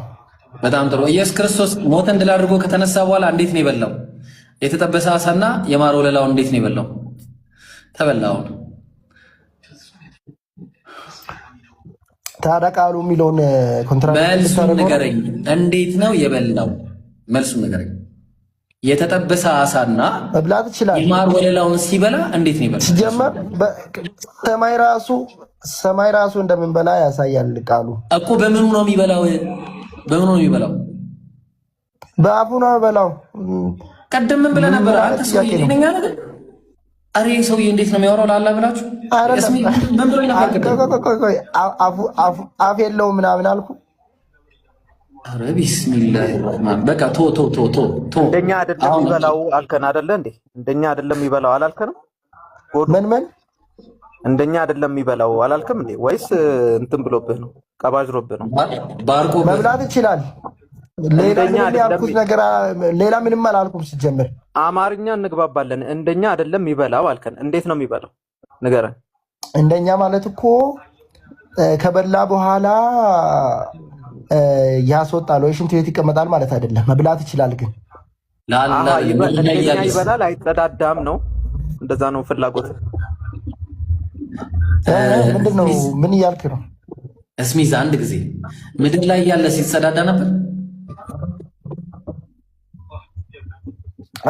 በጣም ጥሩ። ኢየሱስ ክርስቶስ ሞትን ድል አድርጎ ከተነሳ በኋላ እንዴት ነው የበላው? የተጠበሰ አሳና የማር ወለላውን እንዴት ነው የበላው? ተበላው። ታዲያ ቃሉ የሚለውን መልሱን ንገረኝ። እንዴት ነው የበላው? መልሱን ንገረኝ። የተጠበሰ አሳና መብላት ይችላል። የማር ወለላውን ሲበላ እንዴት ነው የበላው? ሲጀመር ሰማይ ራሱ እንደምንበላ ያሳያል ቃሉ እኮ። በምኑ ነው የሚበላው? በምኑ ነው የሚበላው? በአፉ ነው የሚበላው። ቀደም ምን ብለህ ነበር አንተ? ሰውዬ ነኛ ነገር አሬ ሰውዬ እንዴት ነው የሚያወራው? ላላ ብላችሁ ምን ብሎ ቆይ አፍ የለው ምናምን አልኩ። አረ ቢስሚላህ በቃ ቶ እንደኛ አይደለም የሚበላው አልከን አይደለ እንዴ? እንደኛ አይደለም የሚበላው አላልከንም? ምን እንደኛ አይደለም የሚበላው አላልክም እንዴ? ወይስ እንትን ብሎብህ ነው? ቀባጅሮብህ ነው? ባርኮ መብላት ይችላል። ሌላ ምንም አላልኩም። ሲጀምር አማርኛ እንግባባለን። እንደኛ አይደለም የሚበላው አልከን። እንዴት ነው የሚበላው ንገረን። እንደኛ ማለት እኮ ከበላ በኋላ ያስወጣል ወይ ሽንት ቤት ይቀመጣል ማለት አይደለም። መብላት ይችላል ግን እንደኛ ይበላል አይጸዳዳም ነው። እንደዛ ነው ፍላጎት። ምንድን ነው? ምን እያልክ ነው? እስሚዝ አንድ ጊዜ ምድር ላይ ያለ ሲጸዳዳ ነበር?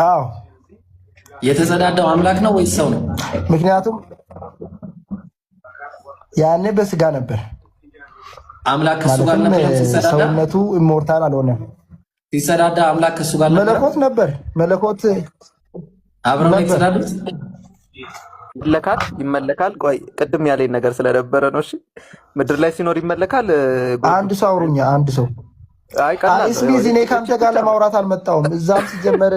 አዎ። የተጸዳዳው አምላክ ነው ወይስ ሰው ነው? ምክንያቱም ያኔ በስጋ ነበር። አምላክ ከሱ ጋር ነበር ሲጸዳዳ። ሰውነቱ ኢሞርታል አልሆነም። ሲጸዳዳ አምላክ ከሱ ጋር ነበር። መለኮት ነበር። መለኮት አብረው ነው የተጸዳዱት። ይመለካል። ቆይ ቅድም ያለኝ ነገር ስለነበረ ነው። እሺ ምድር ላይ ሲኖር ይመለካል። አንድ ሰው አውሩኛ። አንድ ሰው ስሚዝ እኔ ከአንተ ጋር ለማውራት አልመጣሁም። እዛም ሲጀመር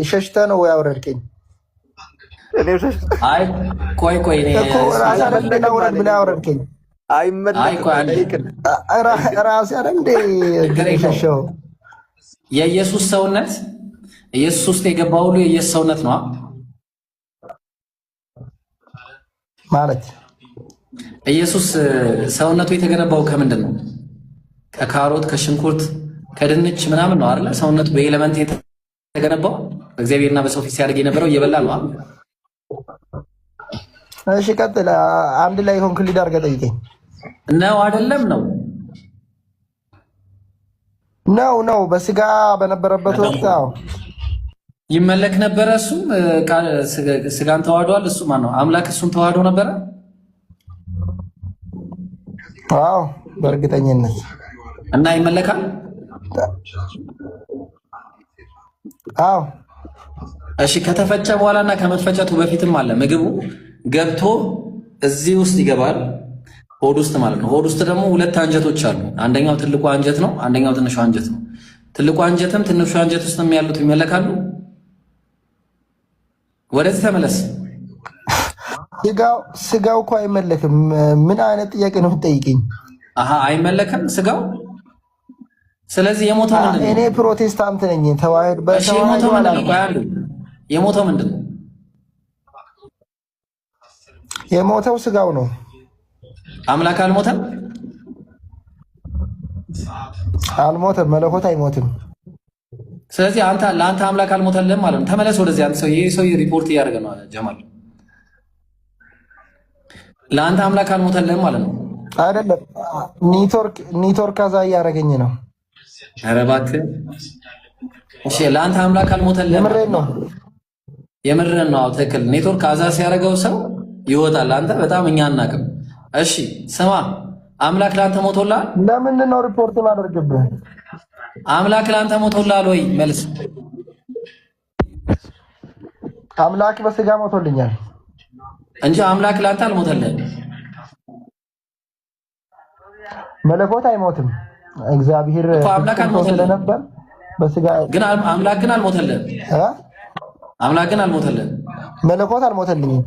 ሸሽተህ ነው ያወረድከኝ። አይ ቆይ እኔ ራስህ አይደል ውረድ ብለህ ያወረድከኝ? አይመለክም። ራስህ አይደል እንደ ሸሸው? የኢየሱስ ሰውነት ኢየሱስ ውስጥ የገባው ሁሉ የኢየሱስ ሰውነት ነው ማለት። ኢየሱስ ሰውነቱ የተገነባው ከምንድን ነው? ከካሮት፣ ከሽንኩርት፣ ከድንች ምናምን ነው አይደል? ሰውነቱ በኤሌመንት የተገነባው በእግዚአብሔርና በሰው ፊት ሲያደርግ የነበረው እየበላ ነው አይደል? እሺ ቀጥል። አንድ ላይ ኮንክሊድ አድርገህ ጠይቀኝ። ነው አይደለም? ነው በስጋ በነበረበት ወቅት ይመለክ ነበረ። እሱም ስጋን ተዋህዷል። እሱ ማን ነው? አምላክ እሱን ተዋህዶ ነበረ። አዎ በእርግጠኝነት እና ይመለካል። አዎ እሺ። ከተፈጨ በኋላ እና ከመፈጨቱ በፊትም አለ ምግቡ ገብቶ እዚህ ውስጥ ይገባል፣ ሆድ ውስጥ ማለት ነው። ሆድ ውስጥ ደግሞ ሁለት አንጀቶች አሉ። አንደኛው ትልቁ አንጀት ነው፣ አንደኛው ትንሹ አንጀት ነው። ትልቁ አንጀትም ትንሹ አንጀት ውስጥም ያሉት ይመለካሉ። ወደዚህ ተመለስ። ስጋው እኮ አይመለክም። ምን አይነት ጥያቄ ነው የምትጠይቀኝ? አይመለክም ስጋው። ስለዚህ የሞተው ምንድን ነው? እኔ ፕሮቴስታንት ነኝ። ተዋህድ የሞተው ምንድን ነው? የሞተው ስጋው ነው። አምላክ አልሞተም። መለኮት አይሞትም። ስለዚህ ለአንተ አምላክ አልሞተልህም ማለት ነው። ተመለስ ወደዚህ። አንተ ሰው ሪፖርት እያደረገ ነው ጀማል። ለአንተ አምላክ አልሞተልህም ማለት ነው። አይደለም ኔትወርክ ከዛ እያደረገኝ ነው። ኧረ እባክህ እሺ። ለአንተ አምላክ አልሞተልህም። የምርህን ነው። ትክክል። ኔትወርክ አዛ ሲያደርገው ሰው ይወጣል። አንተ በጣም እኛ አናውቅም። እሺ ስማ፣ አምላክ ለአንተ ሞቶልሃል? ለምንድን ነው ሪፖርት ማደርግብህ? አምላክ ለአንተ ሞቶልሃል ወይ? መልስ። አምላክ በስጋ ሞቶልኛል እንጂ አምላክ ለአንተ አልሞተልህም። መለኮት አይሞትም። እግዚአብሔር አምላክ አልሞተልህም ነበር በስጋ ግን አምላክ ግን አልሞተልህም። አምላክ ግን አልሞተልህም። መለኮት አልሞተልኝም።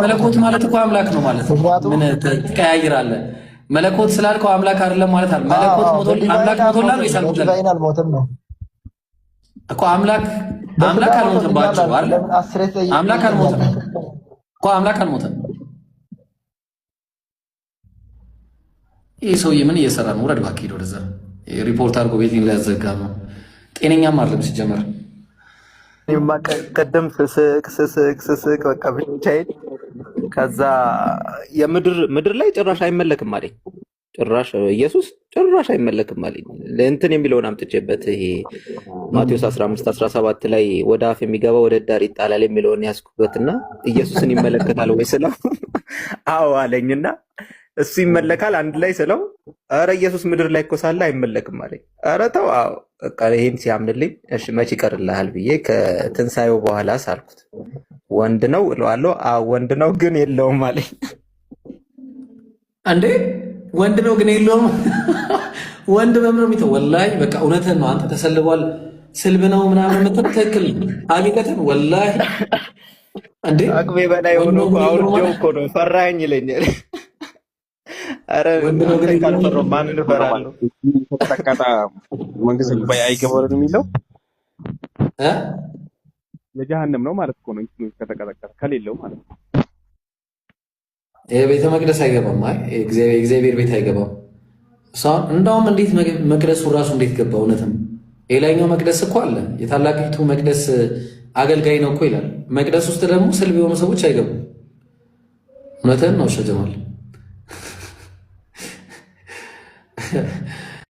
መለኮት ማለት እኮ አምላክ ነው ማለት ነው። ምን ትቀያይራለህ? መለኮት ስላልከው አምላክ አይደለም ማለት አይደል? መለኮት አምላክ ሞቶልሃል ወይስ አልሞተም ነው እኮ። አምላክ አልሞተም ባጭሩ አይደል? አምላክ አልሞተም እኮ። አምላክ አልሞተም። ይህ ሰውዬ ምን እየሰራ ነው? ውረድ እባክህ፣ ሂድ ወደዛ። ሪፖርት አድርጎ ቤቴን ሊያዘጋ ነው። ጤነኛም አይደለም ሲጀመር። ቅድም ስስቅ በቃ ብቻዬን። ከዛ ምድር ላይ ጭራሽ አይመለክም አለኝ። ጭራሽ ኢየሱስ ጭራሽ አይመለክም አለኝ። ለእንትን የሚለውን አምጥቼበት ይሄ ማቴዎስ 15:17 ላይ ወደ አፍ የሚገባ ወደ ዳር ይጣላል የሚለውን ያስኩበትና ኢየሱስን ይመለከታል ወይ ስለው አዎ አለኝና እሱ ይመለካል አንድ ላይ ስለው ኧረ ኢየሱስ ምድር ላይ እኮ ሳለ አይመለክም አለኝ። ኧረ ተው። አዎ በቃ ይሄን ሲያምንልኝ እሺ መች ይቀርልሃል ብዬ ከትንሳኤው በኋላ ሳልኩት ወንድ ነው እለዋለሁ። አዎ ወንድ ነው ግን የለውም አለኝ። እንዴ ወንድ ነው ግን የለውም? ወንድ በምሮ ሚተው ወላሂ በቃ እውነትህን ነው። አንተ ተሰልቧል ስልብ ነው ምናምን ምትል ትክክል አቂቀትን ወላሂ። እንዴ አቅሜ በላይ ሆኖ አውርጄው እኮ ነው ፈራኝ ይለኛል። አረ ወንድ ነው ግን ካልፈራው ማን እፈራለሁ? ከተቀጣ መንግስት ጉባኤ አይገባም የሚለው የጀሃነም ነው ማለት እኮ ነው። ከተቀጠቀጠ ከሌለው ማለት ነው የቤተ መቅደስ አይገባም። አይ እግዚአብሔር ቤት አይገባም። እሷን እንደውም እንዴት መቅደሱ ራሱ እንዴት ገባ? እውነትም የላይኛው መቅደስ እኮ አለ። የታላቂቱ መቅደስ አገልጋይ ነው እኮ ይላል። መቅደስ ውስጥ ደግሞ ስልብ የሆኑ ሰዎች አይገቡም። እውነትህን ነው ሸጀማል።